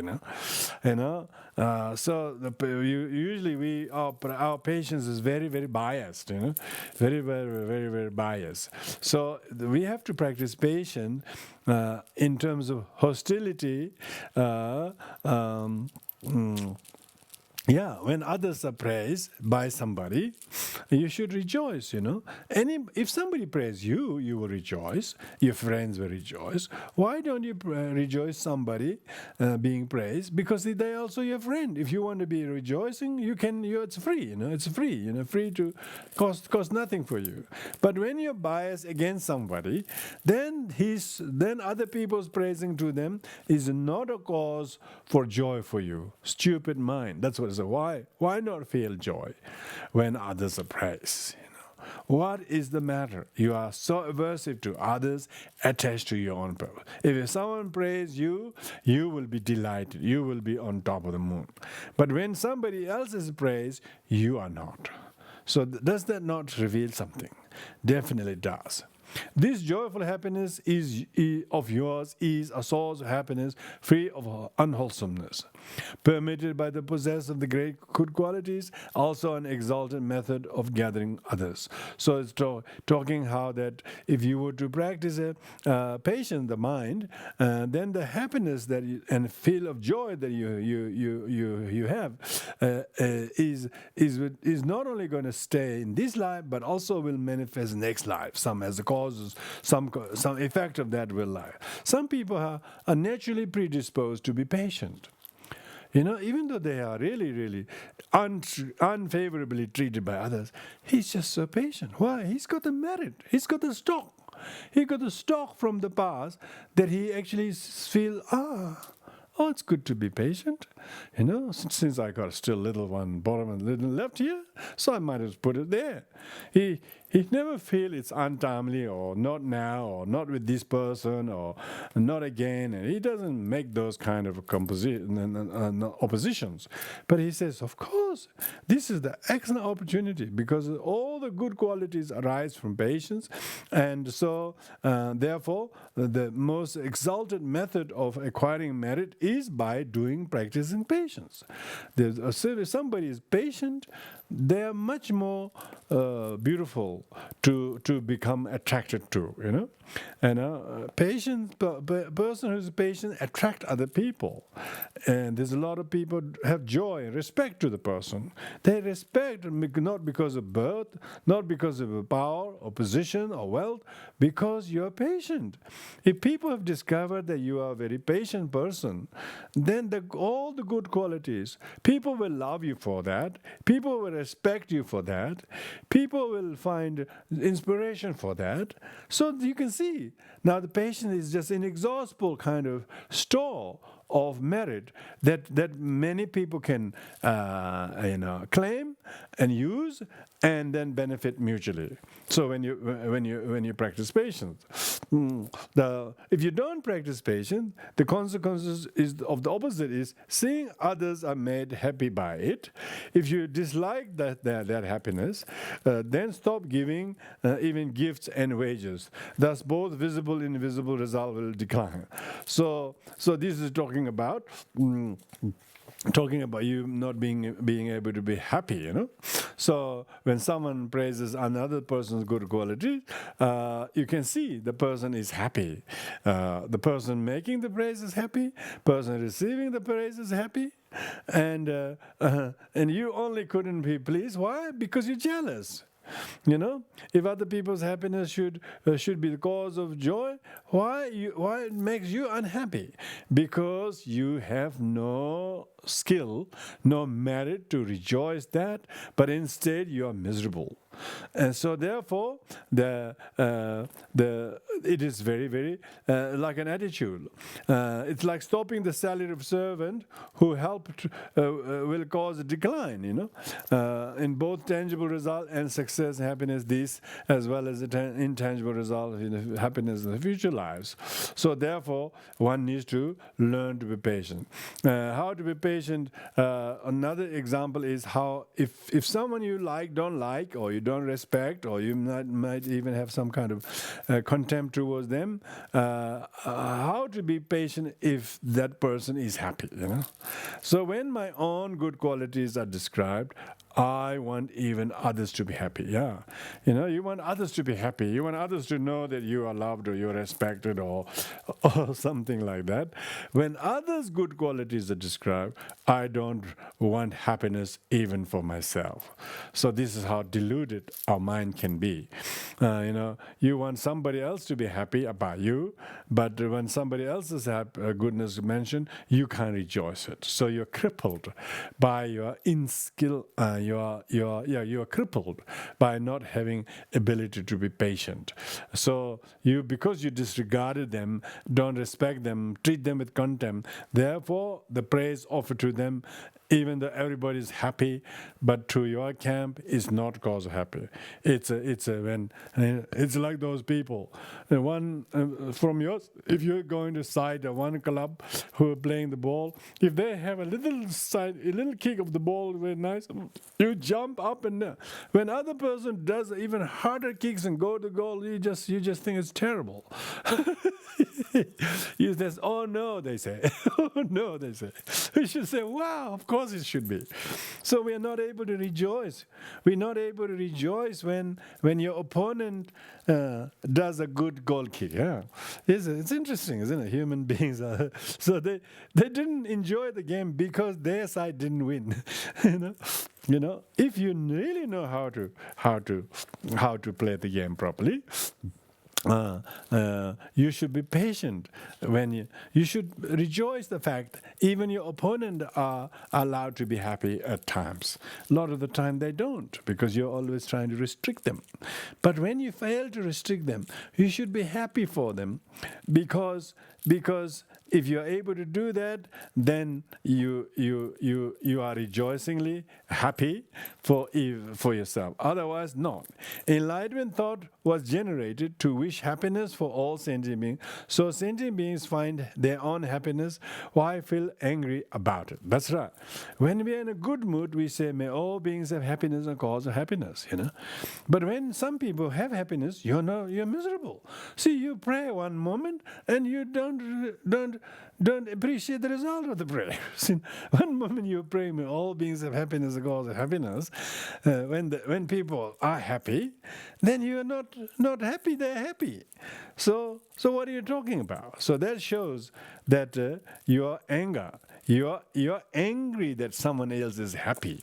So usually our patience is very, very biased, very, very, very, very biased. So we have to practice patience in terms of hostility. When others are praised by somebody, you should rejoice, if somebody praises you, you will rejoice. Your friends will rejoice. Why don't you rejoice somebody being praised? Because they're also your friend. If you want to be rejoicing, you can. It's free, It's free, free to cost nothing for you. But when you're biased against somebody, then other people's praising to them is not a cause for joy for you. Stupid mind. That's what. So why not feel joy when others are praised? What is the matter? You are so aversive to others, attached to your own purpose. If someone praises you, you will be delighted. You will be on top of the moon. But when somebody else is praised, you are not. So does that not reveal something? Definitely does. This joyful happiness of yours is a source of happiness free of unwholesomeness, permitted by the possessor of the great good qualities, also an exalted method of gathering others. So it's talking how that if you were to practice patience, the mind, then the happiness that and feel of joy that you have is not only going to stay in this life, but also will manifest next life. Some as a causes, some effect of that will lie. Some people are naturally predisposed to be patient. Even though they are really, really unfavorably treated by others, he's just so patient. Why? He's got the merit. He's got the stock. He got the stock from the past that he actually feels, it's good to be patient. Since I got still little one bottom and little left here, so I might as well put it there. He never feel it's untimely or not now or not with this person or not again. And he doesn't make those kind of oppositions. But he says, of course, this is the excellent opportunity because all the good qualities arise from patience. And so, therefore, the most exalted method of acquiring merit is by practicing patience. If somebody is patient, they are much more beautiful to become attracted to, patient person who's patient attract other people, and there's a lot of people have joy and respect to the person. They respect not because of birth, not because of power or position or wealth, because you're patient. If people have discovered that you are a very patient person, then all the good qualities, people will love you for that, people will respect you for that, people will find inspiration for that. So you can see, now the patience is just inexhaustible kind of store of merit that many people can claim and use and then benefit mutually. So when you practice patience, if you don't practice patience, the consequences of the opposite is seeing others are made happy by it. If you dislike that happiness, then stop giving even gifts and wages. Thus, both visible and invisible result will decline. So this is talking about you not being able to be happy, So when someone praises another person's good quality, you can see the person is happy. The person making the praise is happy. Person receiving the praise is happy. And you only couldn't be pleased. Why? Because you're jealous. If other people's happiness should be the cause of joy, why it makes you unhappy? Because you have no skill, no merit to rejoice that, but instead you are miserable. And so therefore it is very, very like an attitude. It's like stopping the salary of servant who helped will cause a decline, in both tangible result and success, happiness, this as well as the intangible result in happiness in the future lives. So therefore one needs to learn to be patient. How to be patient, another example is how if someone you don't like or you don't respect, or you might even have some kind of contempt towards them, how to be patient if that person is happy, So when my own good qualities are described, I want even others to be happy. You want others to be happy. You want others to know that you are loved or you're respected or something like that. When others' good qualities are described, I don't want happiness even for myself. So this is how deluded our mind can be. You want somebody else to be happy about you, but when somebody else's goodness is mentioned, you can't rejoice it. So you're crippled by your in-skill. You are crippled by not having ability to be patient. So because you disregarded them, don't respect them, treat them with contempt, therefore the praise offered to them even though everybody's happy, but to your camp is not cause of happy. It's like those people. The one from yours, if you're going to side one club who are playing the ball, if they have a little kick of the ball, very nice, you jump up and down. When other person does even harder kicks and go to goal, you just think it's terrible. You just, oh no, they say. Oh no, they say. We should say, wow, of course it should be. So we are not able to rejoice. We're not able to rejoice when your opponent does a good goal kick. Yeah, it's interesting, isn't it? Human beings are so they didn't enjoy the game because their side didn't win. You know, if you really know how to play the game properly, you should be patient when you should rejoice the fact even your opponent are allowed to be happy at times. A lot of the time they don't, because you're always trying to restrict them. But when you fail to restrict them, you should be happy for them, because if you're able to do that, then you are rejoicingly happy for yourself. Otherwise, not. Enlightenment thought was generated to wish happiness for all sentient beings. So sentient beings find their own happiness. Why feel angry about it? That's right. When we are in a good mood, we say, may all beings have happiness and cause of happiness. But when some people have happiness, you're miserable. See, you pray one moment and you don't appreciate the result of the prayer. See, one moment you pray, may all beings have happiness and cause of happiness. When people are happy, then you are not happy, they're happy. So what are you talking about? So that shows that your anger, you're angry that someone else is happy.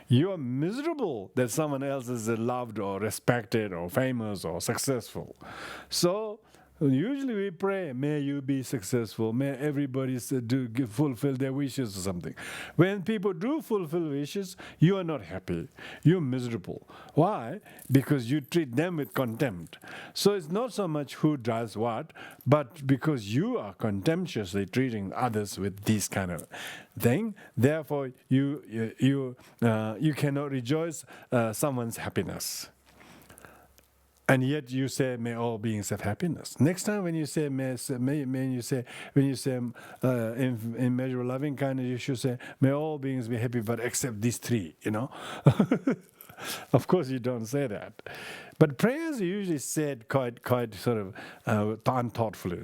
You are miserable that someone else is loved or respected or famous or successful. So usually we pray, may you be successful, may everybody fulfill their wishes or something. When people do fulfill wishes, you are not happy. You're miserable. Why? Because you treat them with contempt. So it's not so much who does what, but because you are contemptuously treating others with this kind of thing. Therefore, you cannot rejoice someone's happiness. And yet you say, may all beings have happiness. Next time when you say, in immeasurable loving kindness, you should say, may all beings be happy, but except these three, Of course you don't say that. But prayers are usually said quite sort of unthoughtfully,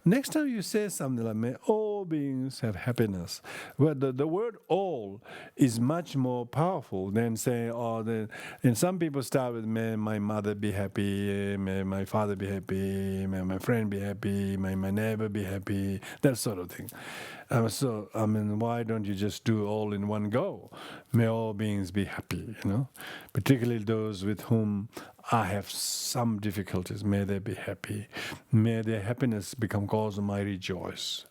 Next time you say something like, may all beings have happiness. Well, the word all is much more powerful than saying, and some people start with, may my mother be happy, may my father be happy, may my friend be happy, may my neighbor be happy, that sort of thing. Why don't you just do all in one go? May all beings be happy, Particularly those with whom I have some difficulties. May they be happy. May their happiness become cause of my rejoice.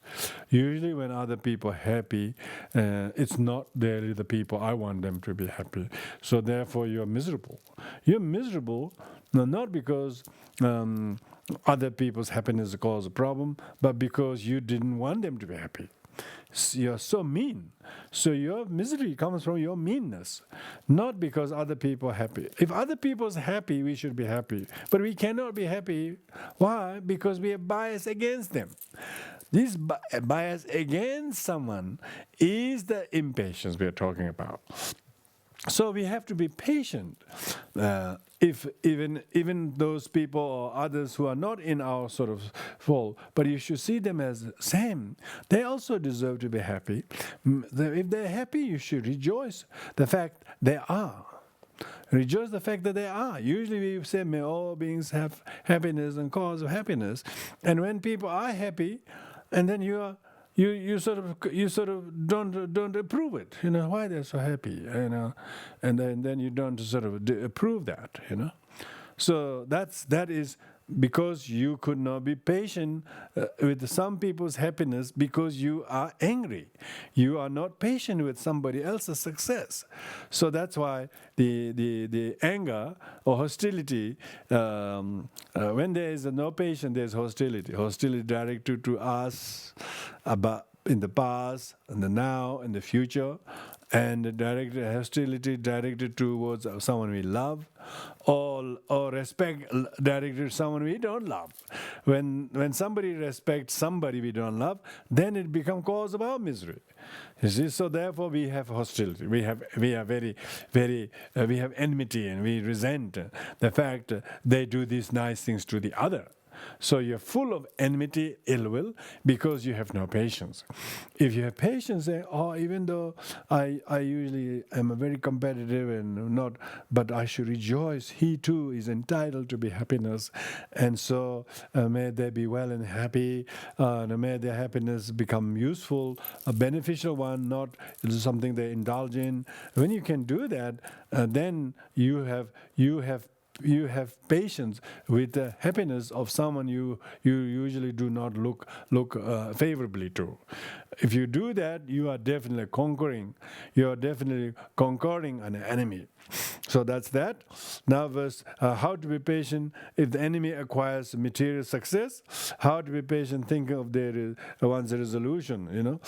Usually when other people are happy, it's not really the people I want them to be happy. So therefore you're miserable. You're miserable not because other people's happiness cause a problem, but because you didn't want them to be happy. You're so mean. So your misery comes from your meanness, not because other people are happy. If other people are happy, we should be happy. But we cannot be happy. Why? Because we are biased against them. This bias against someone is the impatience we are talking about. So we have to be patient. If even those people or others who are not in our sort of fold, but you should see them as same. They also deserve to be happy. If they're happy, you should rejoice the fact they are. Rejoice the fact that they are. Usually we say, may all beings have happiness and cause of happiness. And when people are happy, and then you sort of don't approve it, why they're so happy, and then you don't sort of approve that, So that is because you could not be patient with some people's happiness because you are angry. You are not patient with somebody else's success. So that's why the anger or hostility, when there is no patience, there's hostility. Hostility directed to us, in the past, in the now, in the future, and hostility directed towards someone we love, or respect directed to someone we don't love. When somebody respects somebody we don't love, then it becomes cause of our misery. You see, so therefore we have hostility. We have enmity, and we resent the fact they do these nice things to the other. So you're full of enmity, ill will, because you have no patience. If you have patience, even though I usually am very competitive and not, but I should rejoice. He too is entitled to be happiness, and so may they be well and happy. May their happiness become useful, a beneficial one, not something they indulge in. When you can do that, then you have patience with the happiness of someone you usually do not look favorably to. If you do that, you are definitely conquering. You are definitely conquering an enemy. So that's that. Now, verse how to be patient if the enemy acquires material success. How to be patient? Think of one's resolution.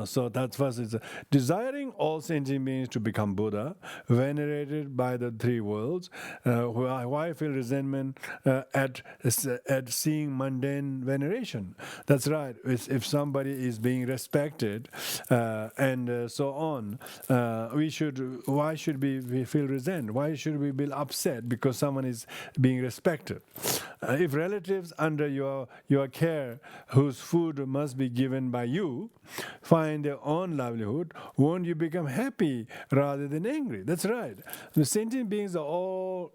So that first is desiring all sentient beings to become Buddha, venerated by the three worlds. Why feel resentment at seeing mundane veneration? That's right. If somebody is being respected and so on, why should we feel resent? Why should we be upset because someone is being respected? If relatives under your care, whose food must be given by you, find their own livelihood, won't you become happy rather than angry? That's right. The sentient beings are all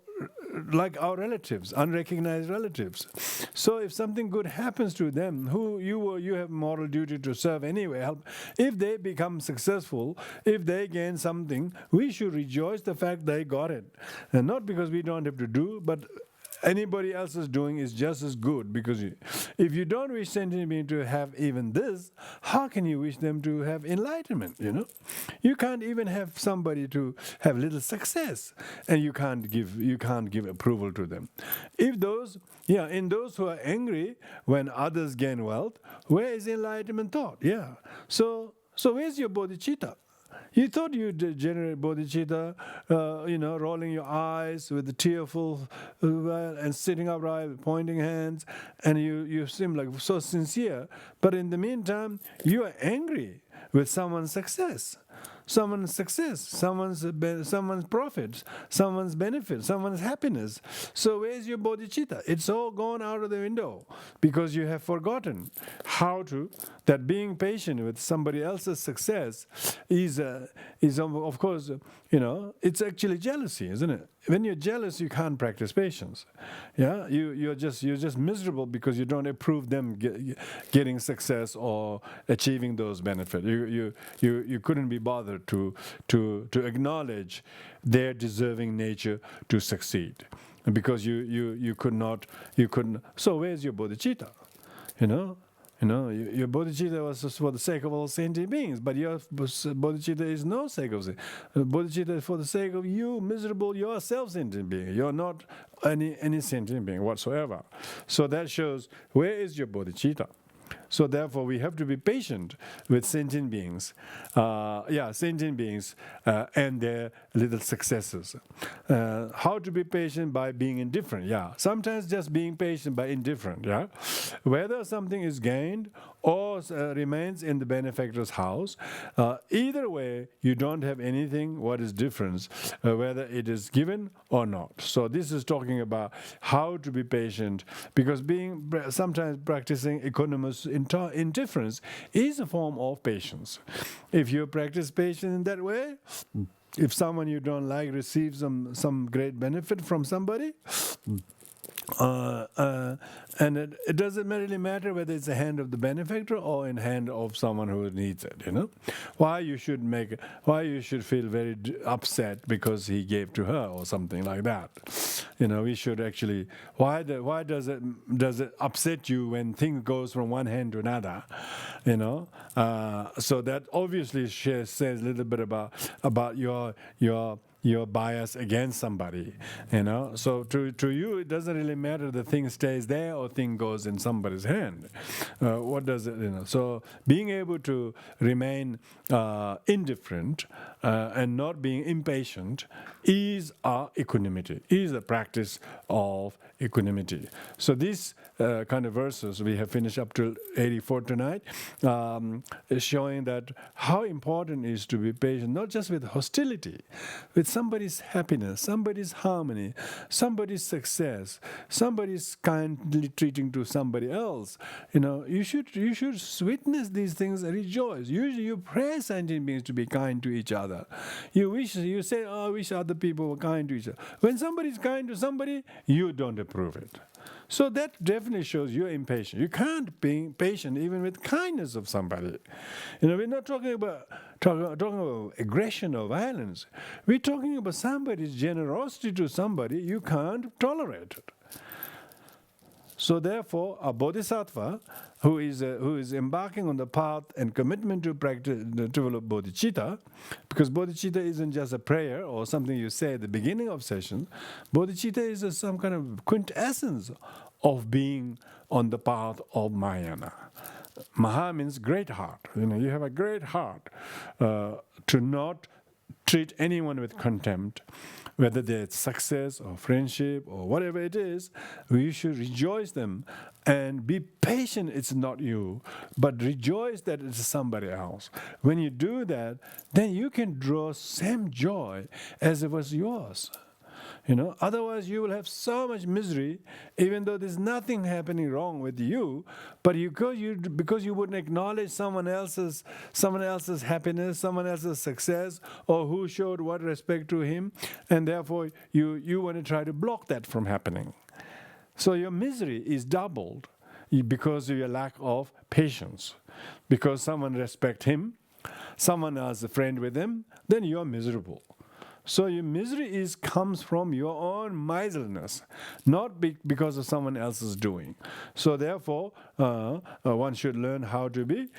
like our relatives, unrecognized relatives. So if something good happens to them, who you have moral duty to serve anyway, help. If they become successful, if they gain something, we should rejoice the fact they got it. And not because we don't have to do, but anybody else is doing is just as good, because if you don't wish sentient being to have even this, how can you wish them to have enlightenment? You can't even have somebody to have little success, and you can't give approval to them. In those who are angry when others gain wealth, where is enlightenment thought? Yeah. So where's your bodhicitta? You thought you'd generate bodhicitta, rolling your eyes with the tearful and sitting upright, pointing hands, and you seem like so sincere. But in the meantime, you are angry with someone's success, someone's profits, someone's benefit, someone's happiness. So where's your bodhicitta? It's all gone out of the window because you have forgotten that being patient with somebody else's success is of course, it's actually jealousy, isn't it? When you're jealous, you can't practice patience. Yeah, you're just miserable because you don't approve them getting success or achieving those benefits. You couldn't be bothered to acknowledge their deserving nature to succeed, because you couldn't. So where's your bodhicitta? Your bodhicitta was just for the sake of all sentient beings, but your bodhicitta is no sake of it. Bodhicitta is for the sake of you, miserable yourself sentient being. You're not any sentient being whatsoever. So that shows, where is your bodhicitta? So therefore, we have to be patient with sentient beings. Sentient beings and their little successes. How to be patient? By being indifferent. Yeah, sometimes just being patient by indifferent. Yeah, whether something is gained or remains in the benefactor's house, either way, you don't have anything. What is difference? Whether it is given or not. So this is talking about how to be patient, because sometimes practicing equanimous indifference is a form of patience. If you practice patience in that way, if someone you don't like receives some great benefit from somebody, and it doesn't really matter whether it's the hand of the benefactor or in hand of someone who needs it. Why you should feel very upset because he gave to her or something like that. We should actually. Why does it upset you when things goes from one hand to another? So that obviously says a little bit about your your bias against somebody, So to you, it doesn't really matter the thing stays there or thing goes in somebody's hand. What does it, So being able to remain indifferent and not being impatient is our equanimity, is the practice of equanimity. So these kind of verses, we have finished up to 84 tonight, is showing that how important it is to be patient, not just with hostility, with somebody's happiness, somebody's harmony, somebody's success, somebody's kindly treating to somebody else. You should witness these things and rejoice. Usually you pray sentient beings to be kind to each other. You say, oh, I wish other people were kind to each other. When somebody's kind to somebody, you don't approve it. So that definitely shows you're impatient. You can't be patient even with kindness of somebody. We're not talking about aggression or violence. We're talking about somebody's generosity to somebody. You can't tolerate it. So therefore, a bodhisattva who is embarking on the path and commitment to practice to develop bodhicitta, because bodhicitta isn't just a prayer or something you say at the beginning of session. Bodhicitta is some kind of quintessence of being on the path of Mahayana. Maha means great heart. You have a great heart to not treat anyone with contempt, whether they're success or friendship or whatever it is. You should rejoice them and be patient. It's not you, but rejoice that it's somebody else. When you do that, then you can draw same joy as it was yours. Otherwise you will have so much misery, even though there's nothing happening wrong with you, but because you wouldn't acknowledge someone else's happiness, someone else's success, or who showed what respect to him, and therefore you want to try to block that from happening. So your misery is doubled because of your lack of patience. Because someone respects him, someone else is a friend with him, then you are miserable. So your misery comes from your own miserliness, not because of someone else's doing. So therefore, one should learn how to be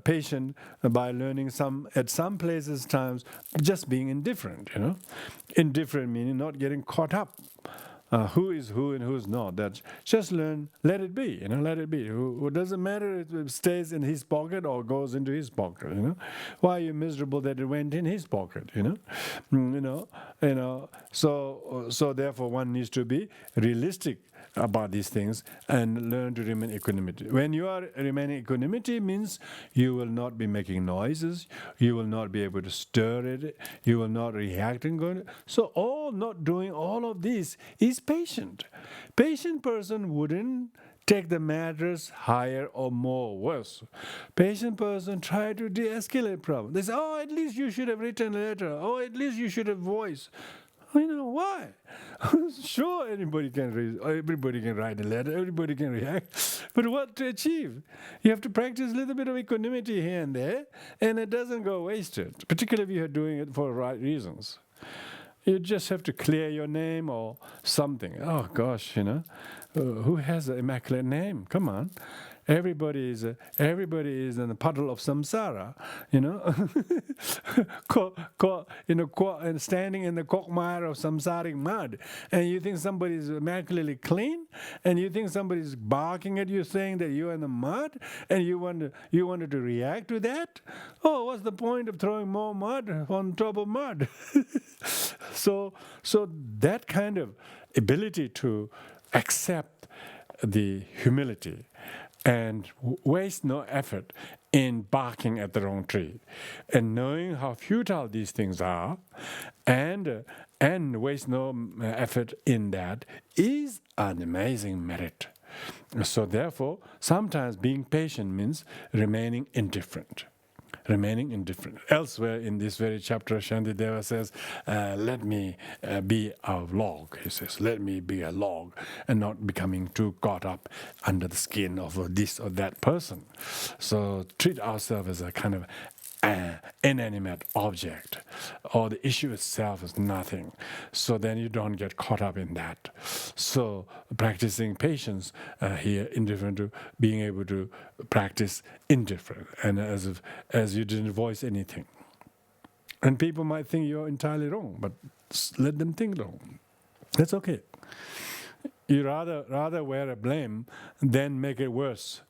patient by learning at some places, times, just being indifferent. Indifferent meaning not getting caught up. Who is who and who's not. That's just learn, let it be, let it be. Who doesn't matter if it stays in his pocket or goes into his pocket, Why are you miserable that it went in his pocket, So therefore one needs to be realistic about these things and learn to remain equanimity. When you are remaining equanimity means you will not be making noises, you will not be able to stir it, you will not react and go. So not doing all of this is patient. Patient person wouldn't take the matters higher or more worse. Patient person try to de-escalate problem. They say, oh, at least you should have written a letter. Oh, at least you should have voiced. Why? Sure, everybody can write a letter, everybody can react, but what to achieve? You have to practice a little bit of equanimity here and there, and it doesn't go wasted, particularly if you're doing it for the right reasons. You just have to clear your name or something. Oh gosh, who has an immaculate name? Come on. Everybody is in a puddle of samsara, and standing in the quagmire of samsaric mud. And you think somebody is immaculately clean, and you think somebody is barking at you saying that you're in the mud, and you wanted to react to that? Oh, what's the point of throwing more mud on top of mud? So that kind of ability to accept the humility and waste no effort in barking at the wrong tree, and knowing how futile these things are, and waste no effort in that is an amazing merit. So therefore, sometimes being patient means remaining indifferent. Remaining indifferent. Elsewhere in this very chapter, Shantideva says, let me be a log. He says, let me be a log and not becoming too caught up under the skin of this or that person. So treat ourselves as a kind of inanimate object, or the issue itself is nothing. So then you don't get caught up in that. So practicing patience here, indifferent to being able to practice indifferent, and as you didn't voice anything. And people might think you're entirely wrong, but let them think wrong. That's okay. You rather wear a blame than make it worse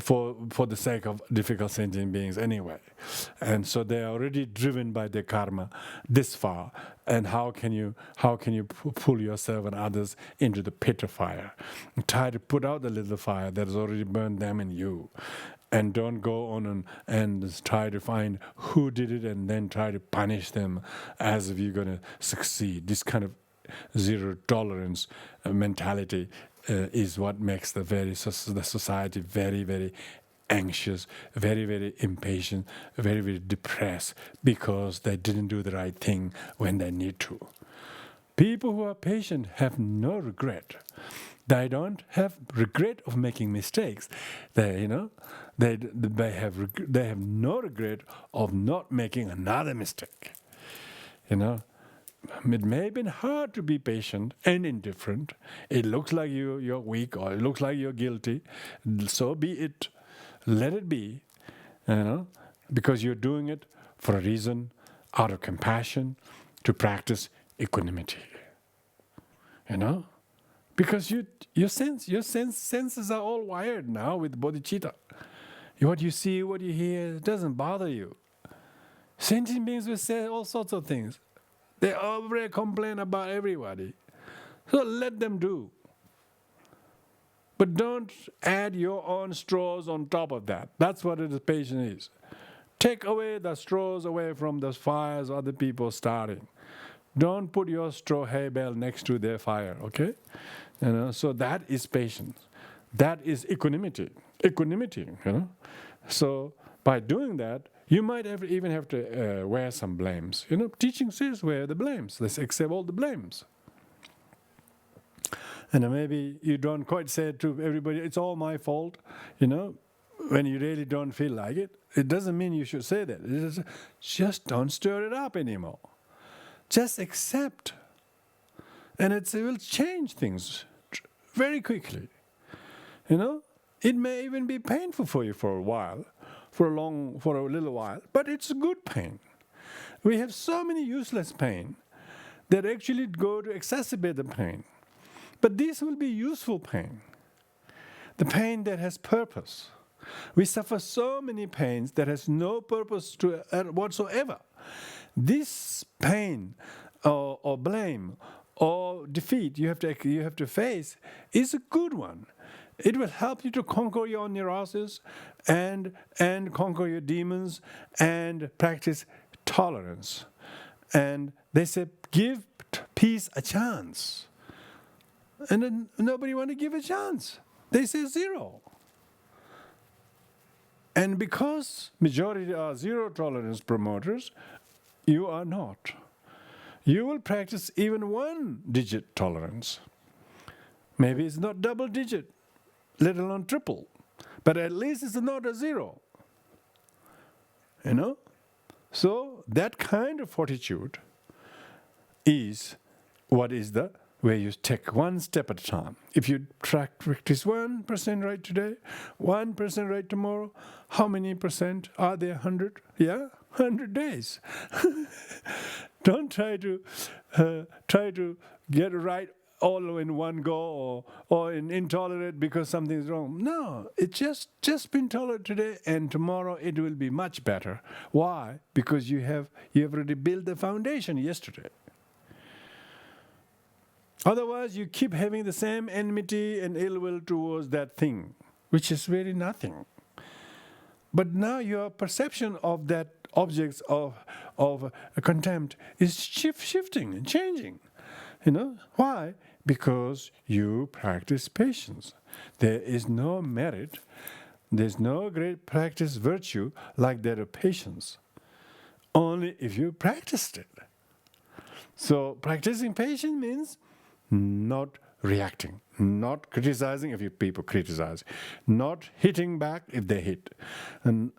for the sake of difficult sentient beings anyway. And so they are already driven by their karma this far. And how can you pull yourself and others into the pit of fire? Try to put out the little fire that has already burned them and you. And don't go on and try to find who did it and then try to punish them as if you're going to succeed. This kind of zero tolerance mentality is what makes the society very, very anxious, very, very impatient, very, very depressed because they didn't do the right thing when they need to. People who are patient have no regret. They don't have regret of making mistakes. They have no regret of not making another mistake. It may have been hard to be patient and indifferent. It looks like you're weak or it looks like you're guilty. So be it. Let it be. Because you're doing it for a reason, out of compassion, to practice equanimity. Because your senses are all wired now with bodhicitta. What you see, what you hear, it doesn't bother you. Sentient beings will say all sorts of things. They already complain about everybody. So let them do. But don't add your own straws on top of that. That's what the patience is. Take away the straws away from the fires other people starting. Don't put your straw hay bale next to their fire, okay? So that is patience. That is equanimity. So by doing that, you might even have to wear some blames. Teaching says wear the blames. Let's accept all the blames. And maybe you don't quite say it to everybody, it's all my fault, when you really don't feel like it. It doesn't mean you should say that. Just don't stir it up anymore. Just accept. And it will change things very quickly. It may even be painful for you for a while. For a little while, but it's a good pain. We have so many useless pain that actually go to exacerbate the pain. But this will be useful pain, the pain that has purpose. We suffer so many pains that has no purpose to whatsoever. This pain or blame or defeat you have to face is a good one. It will help you to conquer your neuroses and conquer your demons and practice tolerance. And they say, give peace a chance. And then nobody want to give a chance. They say zero. And because majority are zero tolerance promoters, you are not. You will practice even 1-digit tolerance. Maybe it's not double digit, let alone triple. But at least it's not a zero. So that kind of fortitude is what is where you take one step at a time. If you practice 1% right today, 1% right tomorrow, how many percent are there? 100? Yeah, 100 days. Don't try to get it right all in one go or intolerant because something is wrong. No, it's just been tolerant today and tomorrow it will be much better. Why? Because you have already built the foundation yesterday. Otherwise, you keep having the same enmity and ill will towards that thing, which is really nothing. But now your perception of that objects of contempt is shifting and changing. Why? Because you practice patience. There is no merit, there's no great practice virtue like that of patience. Only if you practiced it. So practicing patience means not reacting, not criticizing if people criticize, not hitting back if they hit, and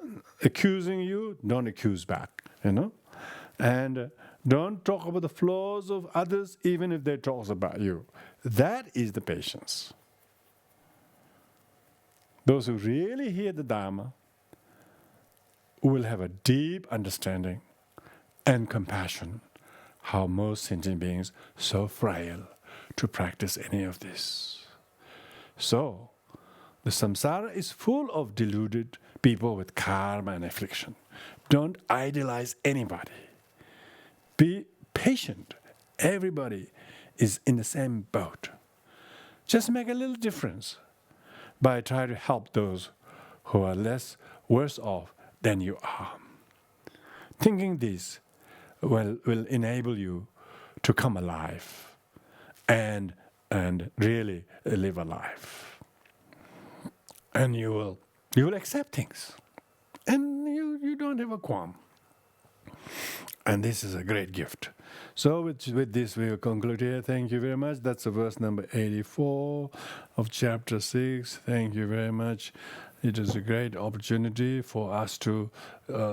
accusing you, don't accuse back, and don't talk about the flaws of others even if they talk about you. That is the patience. Those who really hear the Dharma will have a deep understanding and compassion, how most sentient beings so frail to practice any of this. So, the samsara is full of deluded people with karma and affliction. Don't idealize anybody. Be patient. Everybody is in the same boat. Just make a little difference by trying to help those who are less worse off than you are. Thinking this will enable you to come alive and really live a life. And you will accept things. And you don't have a qualm. And this is a great gift. So with this we will conclude here. Thank you very much. That's the verse number 84 of chapter 6. Thank you very much. It is a great opportunity for us to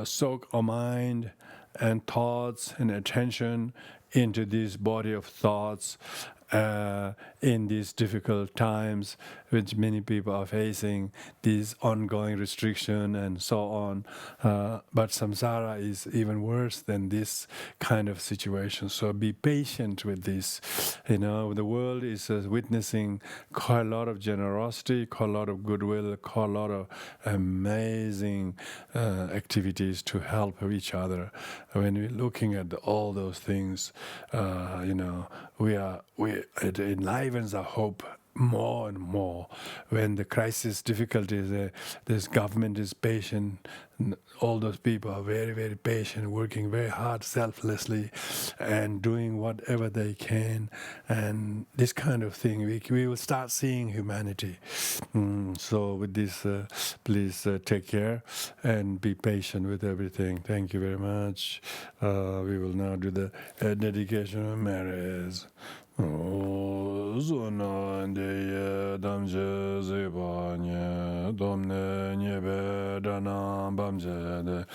soak our mind and thoughts and attention into this body of thoughts in these difficult times which many people are facing, these ongoing restriction and so on. But samsara is even worse than this kind of situation. So be patient with this. You know, the world is witnessing quite a lot of generosity, quite a lot of goodwill, quite a lot of amazing activities to help each other. When we're looking at all those things, it enlivens our hope more and more. When the crisis difficulties, this government is patient, all those people are very, very patient, working very hard, selflessly, and doing whatever they can. And this kind of thing, we will start seeing humanity. So with this, please take care and be patient with everything. Thank you very much. We will now do the dedication of marriage. Zona de damje zebanye domne nyebe dana bamje de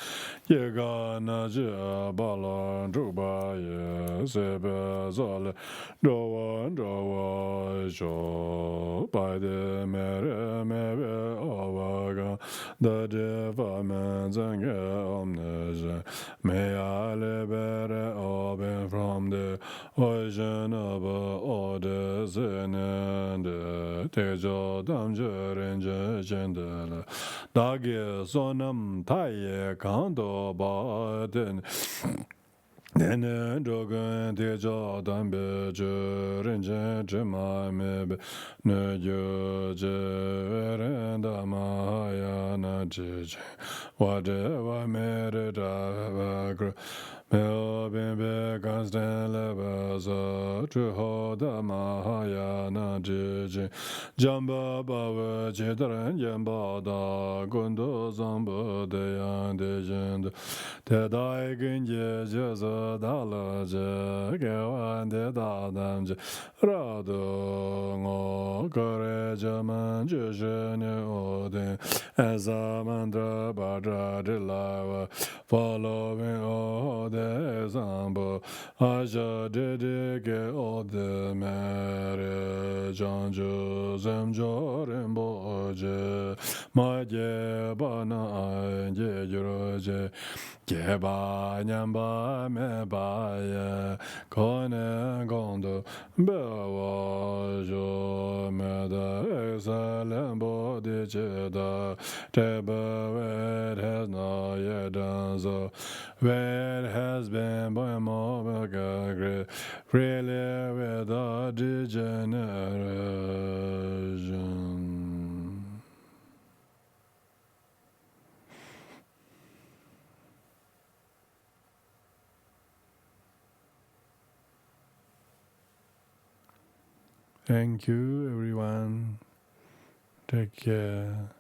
yega na je bala druba ye sebe zale dowa jo by the mere mere avaga da de vamen zange omne me ale bere oben from the ocean of orders and tejo damje renje jendele dage sonam taye kando ba den dogan tejo dambe renje jema me ne jo je renda maya na je whatever mere da Meo bimbe constant levels to hold the Mahayana Jiji Jamba Bava Chitran Jamba Da Gundo Zamba Deyan Dejend Tedai Ginje Jeza Dalaja Gewan de Dadamj Rado Ngo Kore Jaman Jishene Odin Azamandra Badra Dilava following all Zambo Aja Dedike Ode Mere Janjo Zemjo Remboje Maje Bana Jejuroje Geba Nyamba Mebaye Kone Gondo Bewa Jo Meda Exalembo Dicheda Teba Wet has not yet done so where has been by more really without degeneration. Thank you, everyone. Take care.